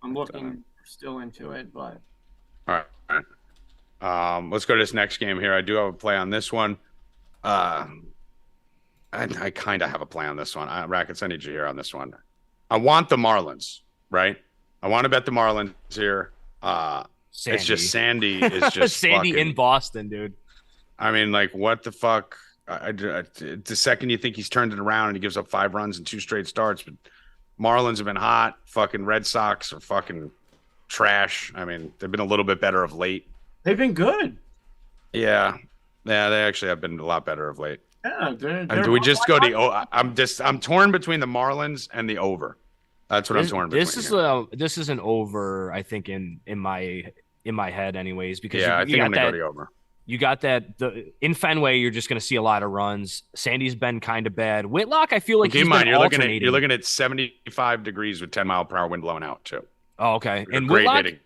I'm looking still into it, but
all right. Let's go to this next game here. I do have a play on this one. I kind of have a play on this one. Rackets, I need you here on this one. I want the Marlins, right? I want to bet the Marlins here. It's just Sandy is just
Sandy in Boston, dude.
I mean, like, what the fuck? The second you think he's turned it around and he gives up 5 runs in 2 straight starts, but Marlins have been hot. Fucking Red Sox are fucking trash. I mean, they've been a little bit better of late.
They've been good.
Yeah, they actually have been a lot better of late.
Yeah,
do we just go to? I'm torn between the Marlins and the over. That's what I'm torn between.
This is an over, I think, in my head, anyways. Because
I think I'm gonna go the over.
You got that in Fenway. You're just going to see a lot of runs. Sandy's been kind of bad. Whitlock, I feel like he's been alternating.
You're looking at 75 degrees with 10-mile-per-hour wind blowing out too.
Oh, okay. And
great
Whitlock,
hitting.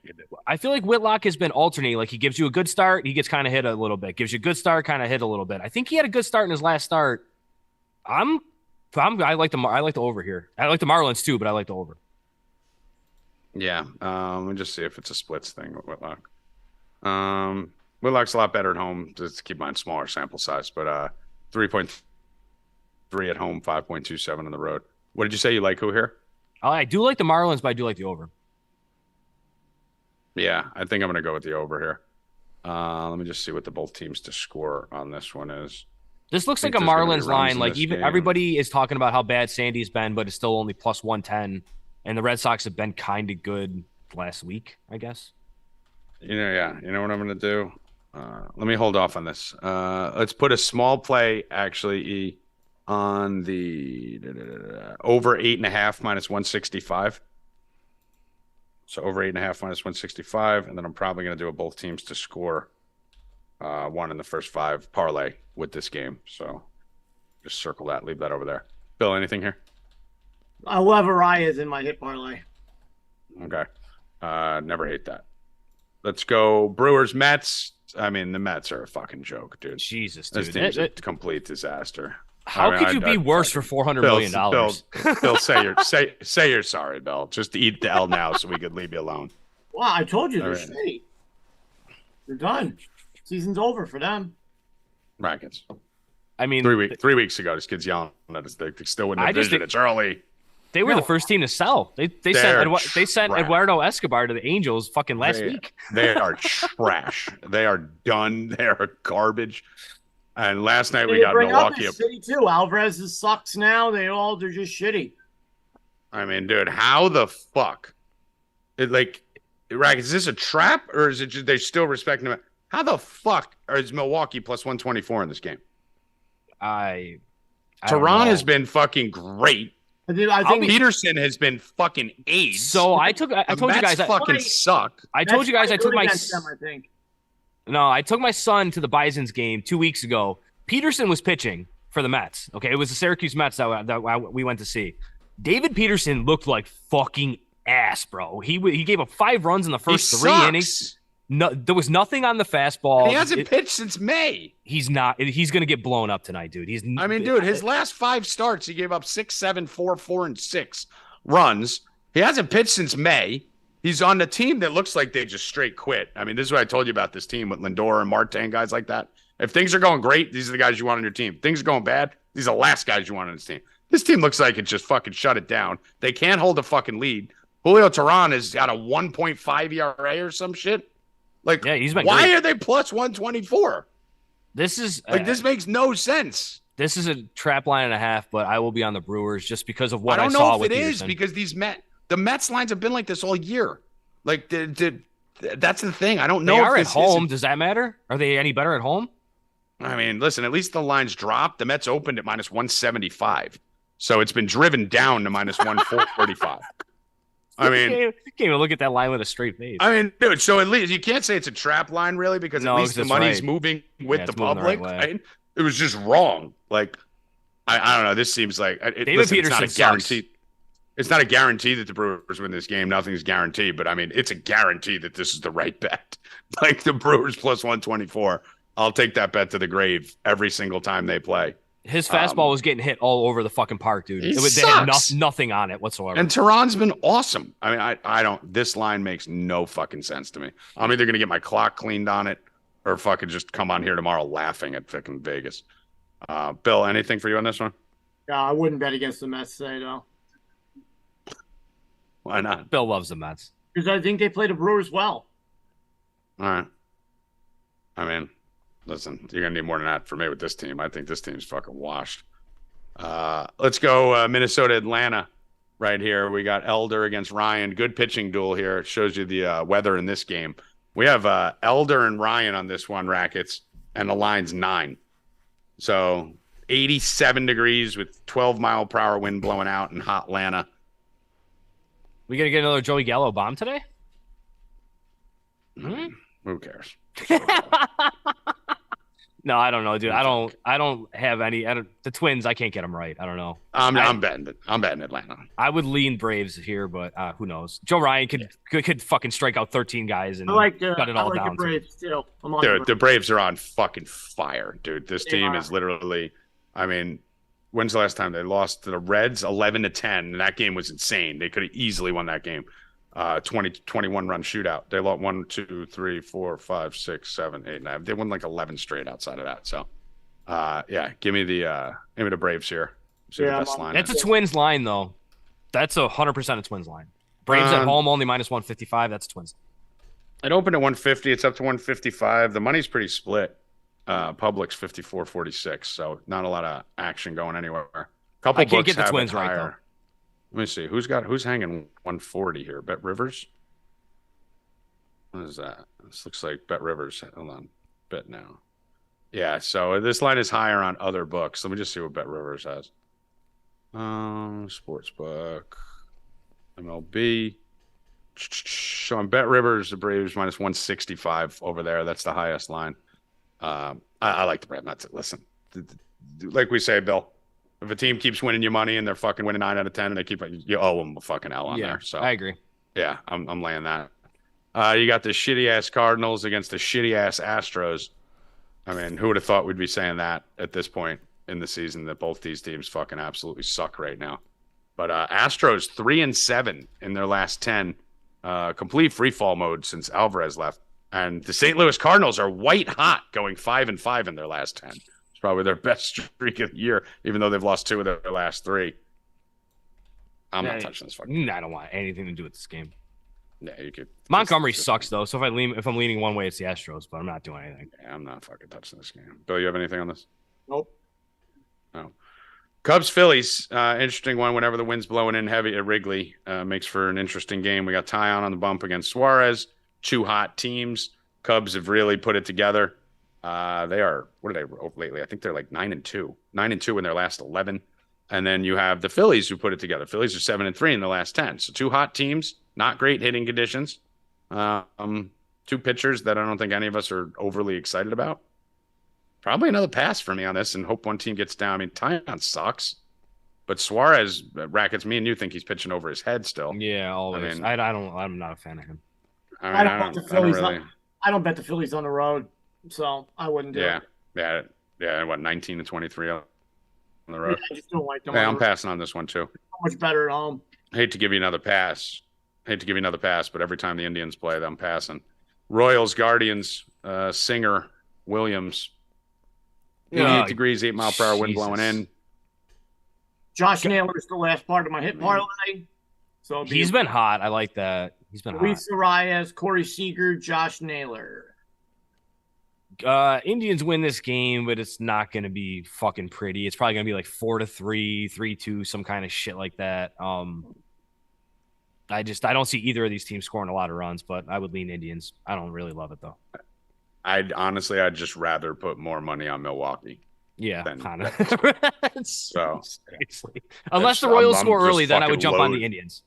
I feel like Whitlock has been alternating. Like he gives you a good start, he gets kind of hit a little bit. Gives you a good start, kind of hit a little bit. I think he had a good start in his last start. I like the over here. I like the Marlins too, but I like the over.
Yeah. Let me just see if it's a splits thing with Whitlock. Whitlock's a lot better at home. Just keep in mind smaller sample size, but 3.3 at home, 5.27 on the road. What did you say? You like who here?
I do like the Marlins, but I do like the over.
Yeah, I think I'm going to go with the over here. Let me just see what the both teams to score on this one is.
This looks like a Marlins line. Like even everybody is talking about how bad Sandy's been, but it's still only plus 110. And the Red Sox have been kind of good last week, I guess.
You know what I'm going to do? Let me hold off on this. Let's put a small play actually on the over 8.5 minus 165. So over 8.5 minus 165, and then I'm probably going to do a both teams to score 1 in the first 5 parlay with this game. So just circle that, leave that over there. Bill, anything here?
I will have Arias in my hit parlay.
Okay. Never hate that. Let's go Brewers Mets. I mean, the Mets are a fucking joke, dude.
Jesus, dude.
This team's a complete disaster.
How could you be worse for $400 million?
Bill, say you're sorry, Bill. Just eat the L now so we could leave you alone.
Well, I told you they're shitty. They're done. Season's over for them.
Rackets.
I mean,
3 weeks ago, this kid's yelling at us. They still win the division. It's early.
They were the first team to sell. They sent Eduardo Escobar to the Angels fucking last week.
They are trash. They are done. They are garbage. And last night we got Milwaukee.
Shitty too. Alvarez sucks now. They're just shitty.
I mean, dude, how the fuck? Rackets, is this a trap or is it just they're still respecting him? How the fuck is Milwaukee plus 124 in this game?
I
Tehran has been fucking great.
I think
Peterson has been fucking AIDS.
So I told you guys
fucking suck.
I told you guys I took my
them, I think.
No, I took my son to the Bison's game 2 weeks ago. Peterson was pitching for the Mets. Okay, it was the Syracuse Mets that we went to see. David Peterson looked like fucking ass, bro. He gave up 5 runs in the first 3 innings. No, there was nothing on the fastball.
He hasn't pitched since May.
He's not. He's going to get blown up tonight, dude.
Dude, his last 5 starts, he gave up 6, 7, 4, 4, and 6 runs. He hasn't pitched since May. He's on the team that looks like they just straight quit. I mean, this is what I told you about this team with Lindor and Marte, guys like that. If things are going great, these are the guys you want on your team. If things are going bad, these are the last guys you want on this team. This team looks like it just fucking shut it down. They can't hold a fucking lead. Julio Tehran has got a 1.5 ERA or some shit. Like, yeah, he's been why great. Are they plus 124?
This is
this makes no sense.
This is a trap line and a half, but I will be on the Brewers just because of what
I
saw.
I don't know
if
it
Peterson.
Is because the Mets lines have been like this all year. Like, that's the thing. I don't know.
They are at home. Does that matter? Are they any better at home?
I mean, listen. At least the lines dropped. The Mets opened at minus 175, so it's been driven down to minus 145. I mean,
can't even look at that line with a straight face.
I mean, dude, so at least you can't say it's a trap line, really, because at least the money's moving with the public. Right? It was just wrong. Like, I don't know. This seems like
David Peterson.
It's not a guarantee. It's not a guarantee that the Brewers win this game. Nothing's guaranteed, but I mean, it's a guarantee that this is the right bet. Like the Brewers plus 124. I'll take that bet to the grave every single time they play.
His fastball was getting hit all over the fucking park, dude. They had nothing on it whatsoever.
And Tehran's been awesome. I mean, I don't. This line makes no fucking sense to me. I'm either gonna get my clock cleaned on it, or fucking just come on here tomorrow laughing at fucking Vegas. Bill, anything for you on this one?
Yeah, I wouldn't bet against the Mets today, though.
Why not?
Bill loves the Mets
because I think they play the Brewers well.
All right. I mean, listen, you're going to need more than that for me with this team. I think this team's fucking washed. Let's go Minnesota, Atlanta right here. We got Elder against Ryan. Good pitching duel here. It shows you the weather in this game. We have Elder and Ryan on this one, Rackets, and the line's 9. So 87 degrees with 12-mile-per-hour wind blowing out in hot Atlanta.
We going to get another Joey Gallo bomb today?
Who cares?
No, I don't know, dude. I don't have any. The Twins, I can't get them right. I don't know.
I'm betting Atlanta.
I would lean Braves here, but who knows? Joe Ryan could fucking strike out 13 guys and cut it all down.
The Braves too.
Dude, the Braves are on fucking fire, dude. This team is literally. I mean, when's the last time they lost to the Reds 11-10? And that game was insane. They could have easily won that game. 21 run shootout. They lost 1, 2, 3, 4, 5, 6, 7, 8, 9. They won like 11 straight outside of that. So, yeah, give me the Braves here. See the best line.
That's a Twins line though. That's 100% a Twins line. Braves at home only minus 155. That's Twins.
It opened at 150. It's up to 155. The money's pretty split. Public's 54-46. So not a lot of action going anywhere.
I can't get the Twins right though.
Let me see. Who's hanging 140 here? Bet Rivers? What is that? This looks like Bet Rivers. Hold on. Bet now. Yeah, so this line is higher on other books. Let me just see what Bet Rivers has. Sportsbook. MLB. So on Bet Rivers, the Braves minus 165 over there. That's the highest line. I like the Braves. Listen, like we say, Bill. If a team keeps winning you money and they're fucking winning 9 out of 10 and they you owe them a fucking L on there. So
I agree.
Yeah, I'm laying that. You got the shitty ass Cardinals against the shitty ass Astros. I mean, who would have thought we'd be saying that at this point in the season that both these teams fucking absolutely suck right now. But Astros 3-7 in their last 10, complete free fall mode since Alvarez left. And the St. Louis Cardinals are white hot, going 5-5 in their last 10. Probably their best streak of the year, even though they've lost 2 of their last 3. I'm not touching this fucking game.
I don't want anything to do with this game.
Yeah, you could.
Montgomery sucks though, so if I'm leaning one way, it's the Astros, but I'm not doing anything.
Yeah, I'm not fucking touching this game. Bill, you have anything on this?
Nope.
No. Cubs Phillies, interesting one. Whenever the wind's blowing in heavy at Wrigley, makes for an interesting game. We got Tyon on the bump against Suarez. Two hot teams. Cubs have really put it together. They are, what are they lately? I think they're like 9-2, 9-2 in their last 11. And then you have the Phillies who put it together. Phillies are 7-3 in the last 10. So two hot teams, not great hitting conditions. Two pitchers that I don't think any of us are overly excited about. Probably another pass for me on this, and hope one team gets down. I mean, Tyon sucks, but Suarez, Rackets, me and you think he's pitching over his head still.
Yeah, always.
I mean,
I'm not a fan of him.
I don't bet the Phillies on the road, so I wouldn't do it.
Yeah. What, 19-23 on the road?
I just don't like them.
Yeah, I'm passing on this one too.
Much better at home.
Hate to give you another pass, but every time the Indians play, I'm passing. Royals, Guardians, Singer, Williams. 88 degrees, 8 mile per hour wind blowing in.
Josh Naylor is the last part of my hit parlay. So
he's been hot. I like that. He's been
Luis Arias, Corey Seager, Josh Naylor.
Indians win this game, but it's not going to be fucking pretty. It's probably going to be like 4-3, 3-2, some kind of shit like that. I don't see either of these teams scoring a lot of runs, but I would lean Indians. I don't really love it though. I'd
just rather put more money on Milwaukee.
Yeah, kind of.
So
seriously, unless the Royals score early, then I would jump on the Indians.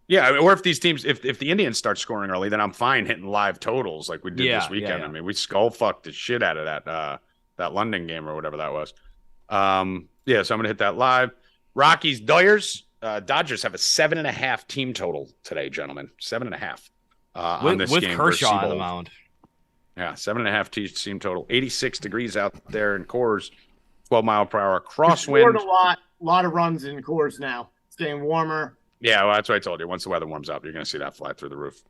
Yeah, or if these teams, if the Indians start scoring early, then I'm fine hitting live totals like we did this weekend.
Yeah.
I mean, we skull fucked the shit out of that London game or whatever that was. So I'm gonna hit that live. Rockies, Dodgers. Dodgers have a 7.5 team total today, gentlemen. 7.5 on this game.
With Kershaw on the mound.
Yeah, 7.5 team total. 86 degrees out there in Coors. 12 mile per hour crosswind.
A lot of runs in Coors now. It's getting warmer.
Yeah, well, that's what I told you. Once the weather warms up, you're going to see that fly through the roof.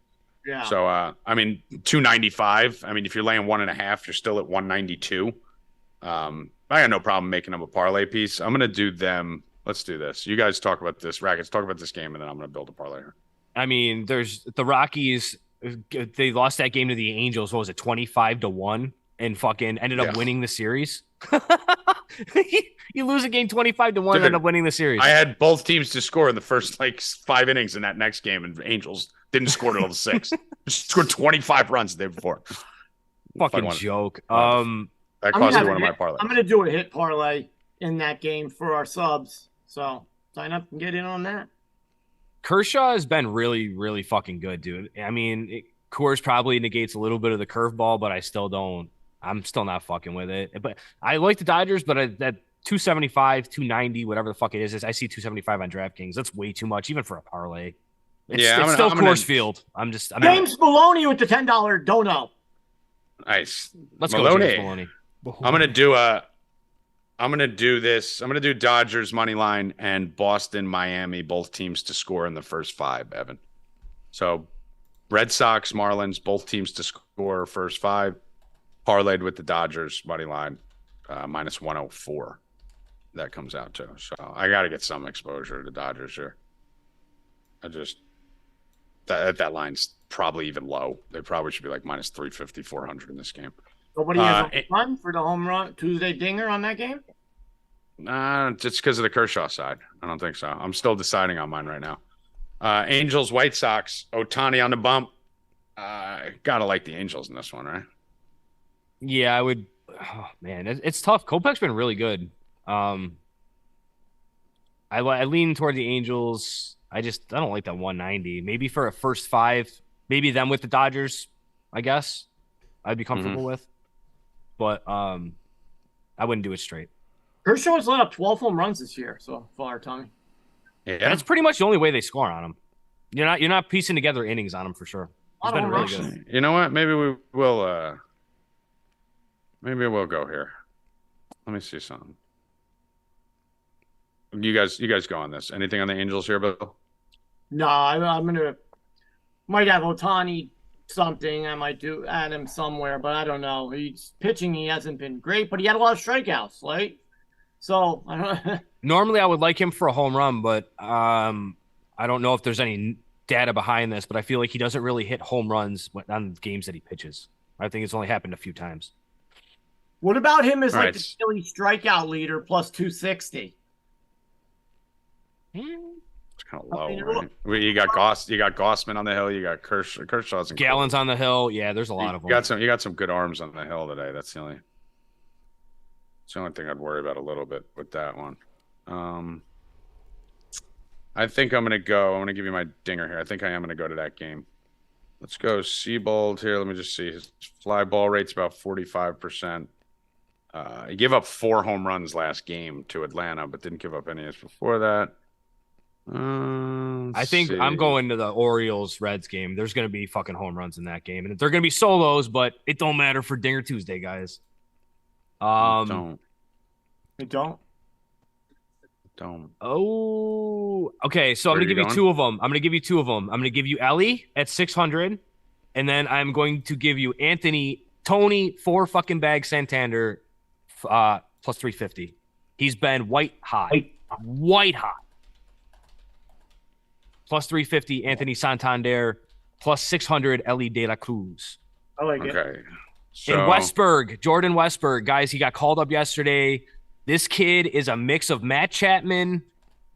Yeah.
So, I mean, 295. I mean, if you're laying 1.5, you're still at 192. I got no problem making them a parlay piece. I'm going to do them. Let's do this. You guys talk about this. Rackets, talk about this game, and then I'm going to build a parlay here.
I mean, there's the Rockies. They lost that game to the Angels. What was it, 25-1, and fucking ended up winning the series. You lose a game 25-1, end up winning the series.
I had both teams to score in the first 5 innings in that next game, and Angels didn't score until the 6th. Scored 25 runs the day before.
Fucking joke.
That cost me one of my parlays.
I'm going to do a hit parlay in that game for our subs. So sign up and get in on that.
Kershaw has been really, really fucking good, dude. I mean, Coors probably negates a little bit of the curveball, but I'm still not fucking with it. But I like the Dodgers, but that 275, 290, whatever the fuck it is, I see 275 on DraftKings. That's way too much, even for a parlay. It's still Coors Field.
James Maloney with the $10 dono.
Nice.
Let's
Maloney.
go, James Maloney.
I'm gonna do this. I'm gonna do Dodgers money line and Boston, Miami, both teams to score in the first 5. Evan. So, Red Sox, Marlins, both teams to score first 5. Parlayed with the Dodgers money line minus 104. That comes out too. So I got to get some exposure to the Dodgers here. That line's probably even low. They probably should be like minus 350, 400 in this game.
Nobody has a run for the home run Tuesday dinger on that game?
Just because of the Kershaw side. I don't think so. I'm still deciding on mine right now. Angels, White Sox, Ohtani on the bump. Gotta like the Angels in this one, right?
Yeah, I would. Oh, man, it's tough. Kopech's been really good. I lean toward the Angels. I don't like that 190. Maybe for a first 5, maybe them with the Dodgers, I guess I'd be comfortable with. But I wouldn't do it straight.
Kershaw has let up 12 home runs this year so far, Tommy.
Yeah,
that's pretty much the only way they score on him. You're not piecing together innings on him for sure. He's been really good.
You know what? Maybe we will. Maybe we'll go here. Let me see something. You guys go on this. Anything on the Angels here, Bill?
No, I'm might have Ohtani something. I might add him somewhere, but I don't know. He's pitching. He hasn't been great, but he had a lot of strikeouts, right? So I don't.
Normally, I would like him for a home run, but I don't know if there's any data behind this. But I feel like he doesn't really hit home runs on games that he pitches. I think it's only happened a few times.
What about him as
All
like
right.
the Philly strikeout leader plus 260?
It's kind of
I mean,
low, right? You got Gossman on the hill. You got Kershaw's and
Gallons on the hill. Yeah, there's a lot of them.
You got some good arms on the hill today. It's the only thing I'd worry about a little bit with that one. I think I'm gonna give you my dinger here. I think I am gonna go to that game. Let's go Seabold here. Let me just see. His fly ball rate's about 45%. He gave up 4 home runs last game to Atlanta, but didn't give up any before that.
I think I'm going to the Orioles-Reds game. There's going to be fucking home runs in that game. And they're going to be solos, but it don't matter for Dinger Tuesday, guys.
Don't.
Oh, okay. So I'm going to give you 2 of them. I'm going to give you Ellie at 600. And then I'm going to give you Tony 4 fucking bag Santander plus 350. He's been white hot. Plus 350, Anthony Santander. Plus 600, Ellie De La Cruz.
I like it.
Okay.
So, Jordan Westberg, guys, he got called up yesterday. This kid is a mix of Matt Chapman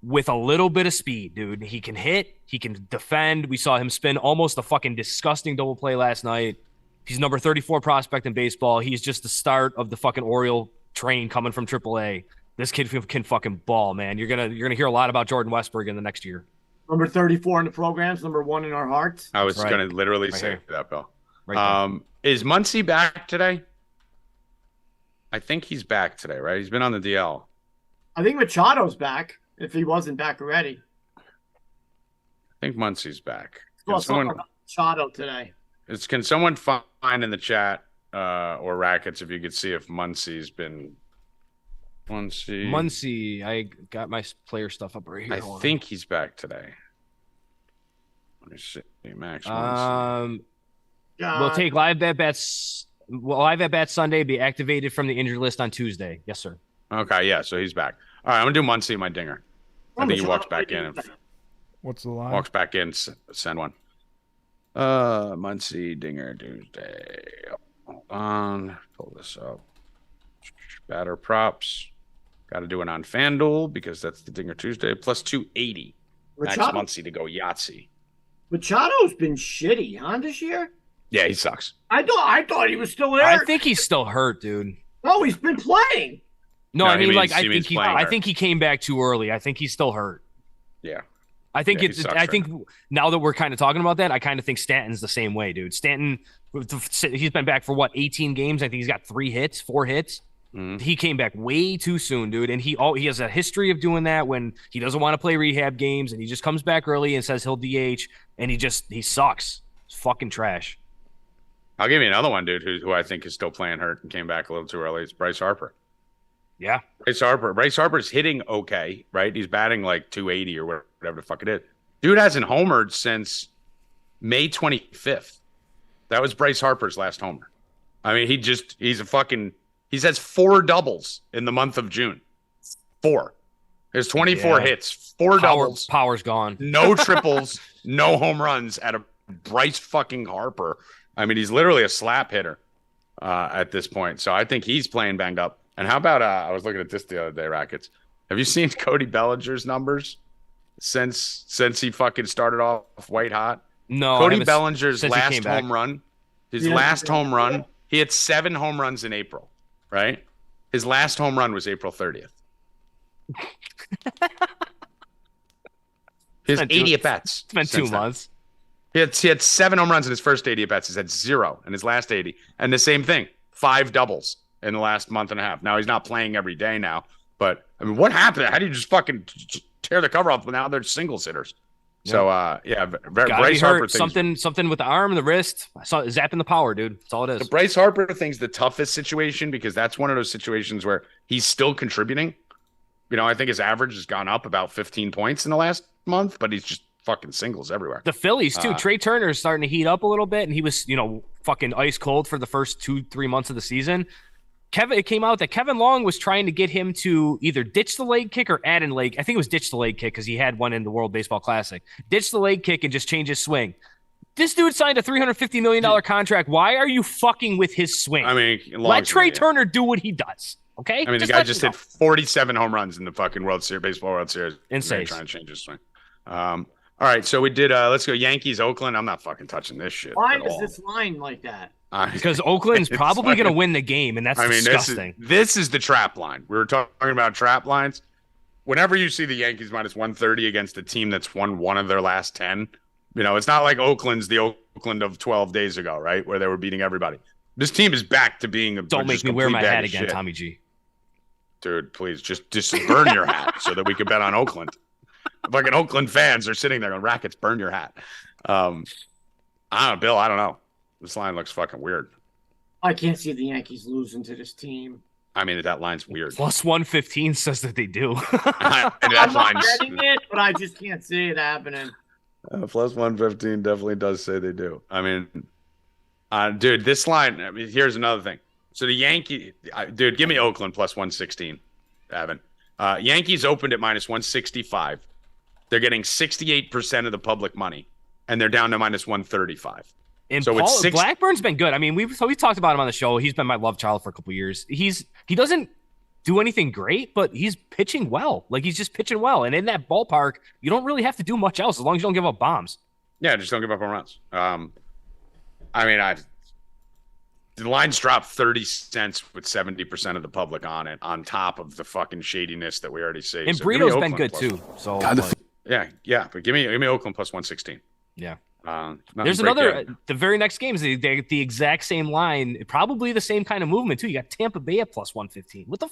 with a little bit of speed, dude. He can hit. He can defend. We saw him spin almost a fucking disgusting double play last night. He's number 34 prospect in baseball. He's just the start of the fucking Oriole train coming from AAA. This kid can fucking ball, man. You're gonna hear a lot about Jordan Westberg in the next year.
Number 34 in the programs, number 1 in our hearts.
I was going to literally say that, Bill.
Right
is Muncy back today? I think he's back today, right? He's been on the DL.
I think Machado's back, if he wasn't back already.
I think Muncy's back.
Well, someone about Machado today.
Can someone find in the chat or Rackets if you could see if Muncy's been
Muncy. I got my player stuff up right here.
I think he's back today. Let me see. Max Muncy.
We'll take live bet bets. Live at Bat Sunday be activated from the injured list on Tuesday. Yes, sir.
Okay, yeah, so he's back. All right, I'm gonna do Muncy in my dinger. I think he walks back in.
What's the line?
Walks back in. Send one. Muncy dinger Tuesday. Hold on. Pull this up. Batter props. Got to do it on FanDuel because that's the dinger Tuesday. Plus 280. Max Muncy to go Yahtzee.
Machado's been shitty, huh, this year?
Yeah, he sucks.
I thought he was still there.
I think he's still hurt, dude.
No, he's been playing.
No, I mean, I think he came back too early. I think he's still hurt.
Yeah.
I think now that we're kind of talking about that, I kind of think Stanton's the same way, dude. Stanton, he's been back for 18 games. I think he's got 4 hits. Mm-hmm. He came back way too soon, dude. And he has a history of doing that when he doesn't want to play rehab games and he just comes back early and says he'll DH and he sucks. It's fucking trash.
I'll give you another one, dude, who I think is still playing hurt and came back a little too early. It's Bryce Harper.
Yeah.
Bryce Harper's hitting okay, right? He's batting like 280 or whatever the fuck it is. Dude hasn't homered since May 25th. That was Bryce Harper's last homer. I mean, he has 4 doubles in the month of June. 4. There's 24 hits, 4 doubles.
Power's gone.
No triples, no home runs at a Bryce fucking Harper. I mean, he's literally a slap hitter at this point. So I think he's playing banged up. And how about I was looking at this the other day, Rackets. Have you seen Cody Bellinger's numbers since he fucking started off white hot?
No.
Cody Bellinger's last home run, home run, he had 7 home runs in April, right? His last home run was April 30th. His 80 at-bats.
It's been 2 months.
He had 7 home runs in his first 80 at-bats. He's had 0 in his last 80. And the same thing, 5 doubles in the last month and a half. Now, he's not playing every day now. But, I mean, what happened? How do you just fucking tear the cover off? Now they're singles hitters. So, Bryce Harper things.
Something with the arm and the wrist. I saw zapping the power, dude. That's all it is.
The Bryce Harper thing's the toughest situation because that's one of those situations where he's still contributing. You know, I think his average has gone up about 15 points in the last month, but he's just fucking singles everywhere.
The Phillies, too. Trey Turner is starting to heat up a little bit, and he was, fucking ice cold for the first 2-3 months of the season. It came out that Kevin Long was trying to get him to either ditch the leg kick or add in leg. I think it was ditch the leg kick because he had one in the World Baseball Classic. Ditch the leg kick and just change his swing. This dude signed a $350 million contract. Why are you fucking with his swing?
I mean,
let Trey Turner do what he does. Okay.
I mean, the guy just hit 47 home runs in the fucking baseball World Series.
Insane.
Trying to change his swing. All right, so we did. Let's go Yankees, Oakland. I'm not fucking touching this shit.
Why is this line like that?
Because Oakland's probably going to win the game, and that's disgusting.
This is the trap line. We were talking about trap lines. Whenever you see the Yankees minus 130 against a team that's won one of their last 10, it's not like Oakland's the Oakland of 12 days ago, right, where they were beating everybody. This team is back to being a
Don't make me wear my hat again, Tommy G.
Dude, please just burn your hat so that we can bet on Oakland. Fucking Oakland fans are sitting there going, Rackets, burn your hat. I don't know, Bill. I don't know. This line looks fucking weird.
I can't see the Yankees losing to this team.
I mean, that line's weird.
Plus 115 says that they do.
I'm not betting it, but I just can't see it happening.
Plus 115 definitely does say they do. I mean, dude, this line, here's another thing. So the Yankees, dude, give me Oakland plus 116, Evan. Yankees opened at minus 165. They're getting 68% of the public money, and they're down to minus 135.
And so Blackburn's been good. I mean, we've talked about him on the show. He's been my love child for a couple of years. He doesn't do anything great, but he's pitching well. Like, he's just pitching well. And in that ballpark, you don't really have to do much else as long as you don't give up bombs.
Yeah, just don't give up home runs. I mean, the line's dropped 30 cents with 70% of the public on it, on top of the fucking shadiness that we already see.
And Brito's been good too. So
yeah, but give me Oakland plus 116.
Yeah. There's another. The very next game is the exact same line, probably the same kind of movement too. You got Tampa Bay at plus 115. What the?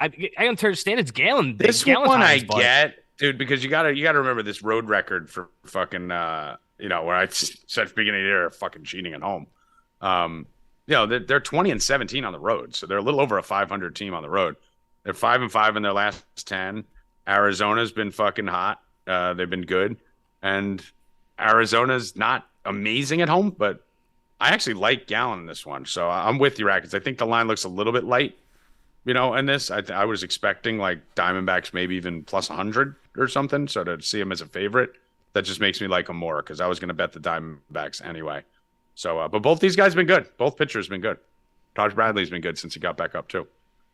I understand it's Gallon.
This one I get, dude, because you gotta remember this road record for fucking where I said at the beginning of the year fucking cheating at home. They're 20-17 on the road, so they're a little over a 500 team on the road. They're 5-5 in their last 10. Arizona's been fucking hot. They've been good, and Arizona's not amazing at home, but I actually like Gallon in this one. So I'm with you, Rackets. I think the line looks a little bit light, in this. I was expecting like Diamondbacks maybe even plus 100 or something. So to see him as a favorite, that just makes me like him more because I was going to bet the Diamondbacks anyway. So, but both these guys have been good. Both pitchers have been good. Taj Bradley's been good since he got back up too.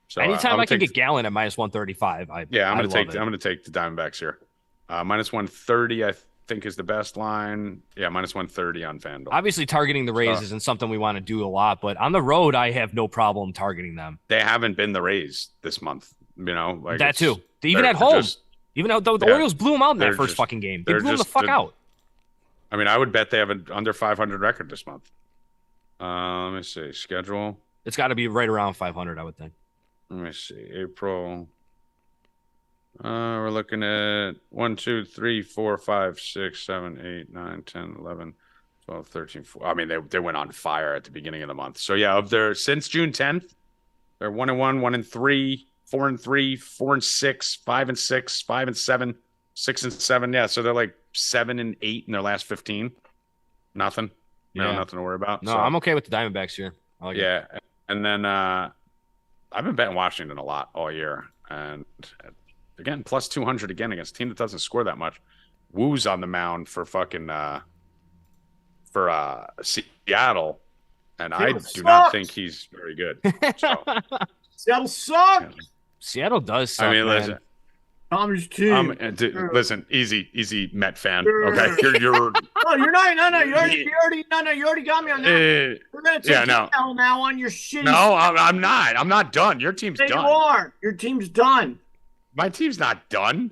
So
anytime I can get Gallon at minus 135, I'm going
to take the Diamondbacks here. Minus 130, I think is the best line. Yeah, minus 130 on FanDuel.
Obviously, targeting the Rays isn't something we want to do a lot, but on the road, I have no problem targeting them.
They haven't been the Rays this month, like
that too. Even at home, even though the Orioles blew them out in that first fucking game, they blew them the fuck out.
I mean, I would bet they have an under 500 record this month. Let me see. Schedule.
It's got to be right around 500, I would think.
Let me see. April. We're looking at 1, 2, 3, 4, 5, 6, 7, 8, 9, 10, 11, 12, 13, 14. I mean, they went on fire at the beginning of the month. So, yeah, since June 10th, they're 1-1, 1-3, 4-3, 4-6, 5-6, 5-7, 6-7. Yeah, so they're like 7-8 in their last 15. Nothing. Nothing to worry about.
No, I'm okay with the Diamondbacks here. I like it.
And then I've been betting Washington a lot all year. And again, plus 200 again against a team that doesn't score that much. Woo's on the mound for fucking Seattle, and I do not think he's very good. So.
Seattle sucks.
Yeah.
Seattle does suck,
I mean,
man.
listen.
Tommy's team.
Listen, easy Met fan. Okay, you're.
No, you're not. No, you already got me on that. We're gonna take Seattle now on your shitty.
No, I'm not. I'm not done. Your team's done.
You are. Your team's done.
My team's not done.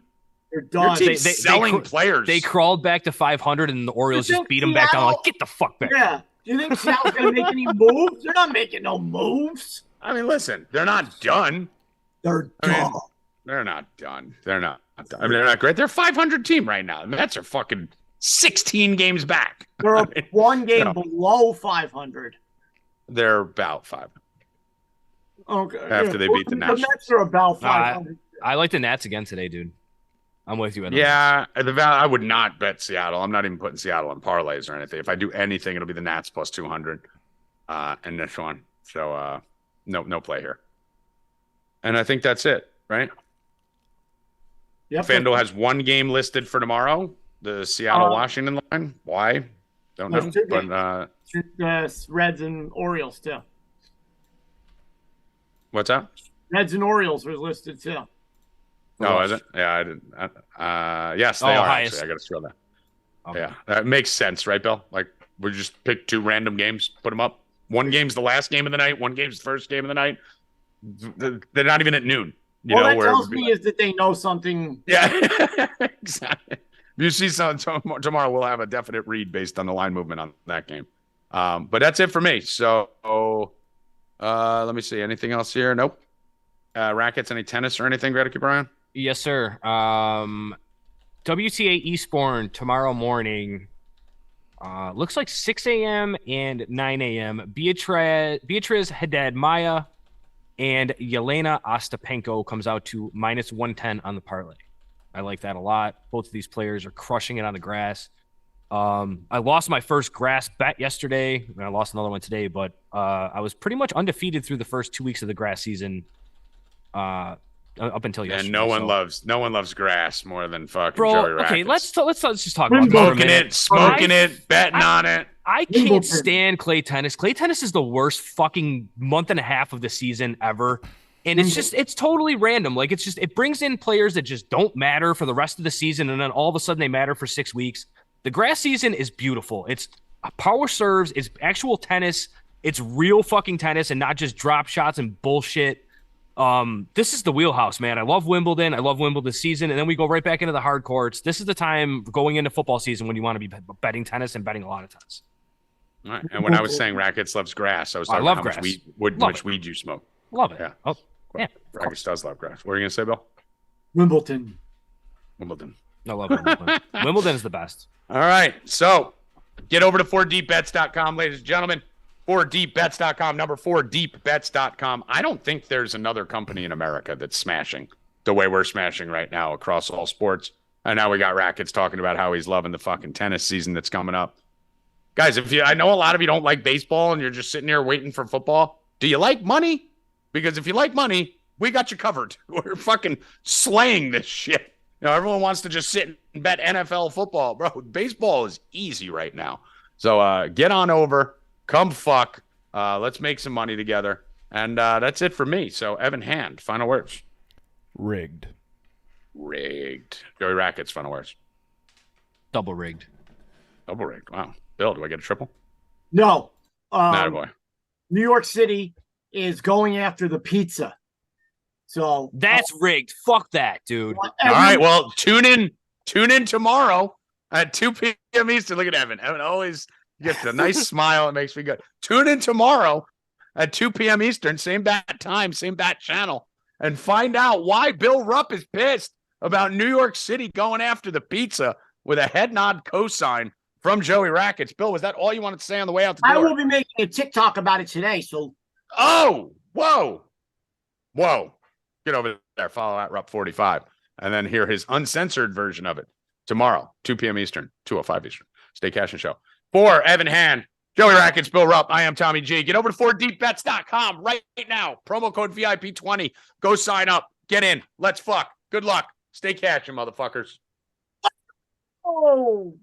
They're done.
Your team's selling players.
They crawled back to 500, and the Orioles just beat them back down. Like, get the fuck back.
Yeah. Do you think Seattle's gonna make any moves? They're not making no moves.
I mean, listen, they're not done.
They're done.
They're not done. They're not. I mean, they're not great. They're a 500 team right now. The Mets are fucking 16 games back.
They're one game below 500.
They're about 500.
Okay.
After they beat the Nationals.
The Mets are about 500.
I like the Nats again today, dude. I'm with you.
I would not bet Seattle. I'm not even putting Seattle in parlays or anything. If I do anything, it'll be the Nats plus 200 in this one. So no play here. And I think that's it, right?
Yep.
FanDuel has one game listed for tomorrow, the Seattle-Washington line. Why? Don't know.
But Reds and Orioles too.
What's that?
Reds and Orioles are listed too.
Oh, is it? Yeah, I didn't. Yes, they are
highest.
actually. I got to scroll that.
Okay.
Yeah, that makes sense, right, Bill? Like we just pick 2 random games, put them up. One game's the last game of the night. One game's the first game of the night. They're not even at noon.
That tells me is that they know something.
Yeah, exactly. If you see something tomorrow, we'll have a definite read based on the line movement on that game. But that's it for me. So, let me see. Anything else here? Nope. Rackets, any tennis or anything we got to keep around?
Yes, sir. WTA Eastbourne tomorrow morning. Looks like 6 a.m. and 9 a.m. Beatriz Haddad Maya and Yelena Ostapenko comes out to -110 on the parlay. I like that a lot. Both of these players are crushing it on the grass. I lost my first grass bet yesterday, and I lost another one today, but I was pretty much undefeated through the first 2 weeks of the grass season. Up until yesterday.
And no one loves grass more than fucking Joey Rackets.
Okay, let's just talk about
smoking it, betting on it.
I can't stand clay tennis. Clay tennis is the worst fucking month and a half of the season ever. And it's totally random. Like it brings in players that just don't matter for the rest of the season, and then all of a sudden they matter for 6 weeks. The grass season is beautiful. It's power serves, it's actual tennis, it's real fucking tennis and not just drop shots and bullshit. This is the wheelhouse, man. I love Wimbledon. I love Wimbledon season. And then we go right back into the hard courts. This is the time going into football season when you want to be betting tennis and betting a lot of tennis.
All right. And when I was saying Rackets loves grass, I was talking about how much weed you smoke.
Love it.
Yeah.
Oh, yeah.
Rackets does love grass. What are you going to say, Bill?
Wimbledon.
I love Wimbledon. Wimbledon is the best.
All right. So get over to 4deepbets.com, ladies and gentlemen. 4deepbets.com, number 4deepbets.com. I don't think there's another company in America that's smashing the way we're smashing right now across all sports. And now we got Rackets talking about how he's loving the fucking tennis season that's coming up. Guys, I know a lot of you don't like baseball and you're just sitting here waiting for football. Do you like money? Because if you like money, we got you covered. We're fucking slaying this shit. You know, everyone wants to just sit and bet NFL football. Bro, baseball is easy right now. So get on over. Come fuck. Let's make some money together. And that's it for me. So, Evan Hand, final words.
Rigged.
Joey Rackets, final words.
Double rigged.
Wow. Bill, do I get a triple?
No.
Not a boy.
New York City is going after the pizza. So
that's rigged. Fuck that, dude.
All right. Well, tune in tomorrow at 2 p.m. Eastern. Look at Evan. Evan always gets a nice smile. It makes me good. Tune in tomorrow at 2 p.m. Eastern, same bat time, same bat channel, and find out why Bill Rupp is pissed about New York City going after the pizza with a head nod cosign from Joey Rackets. Bill, was that all you wanted to say on the way out the door?
I will be making a TikTok about it today. So,
whoa. Get over there. Follow at Rupp45, and then hear his uncensored version of it tomorrow, 2 p.m. Eastern, 2:05 Eastern. Stay Cashin Show. For Evan Hand, Joey Rackets, Bill Rupp, I am Tommy G. Get over to 4deepbets.com right now. Promo code VIP20. Go sign up. Get in. Let's fuck. Good luck. Stay cashin', motherfuckers.
Oh.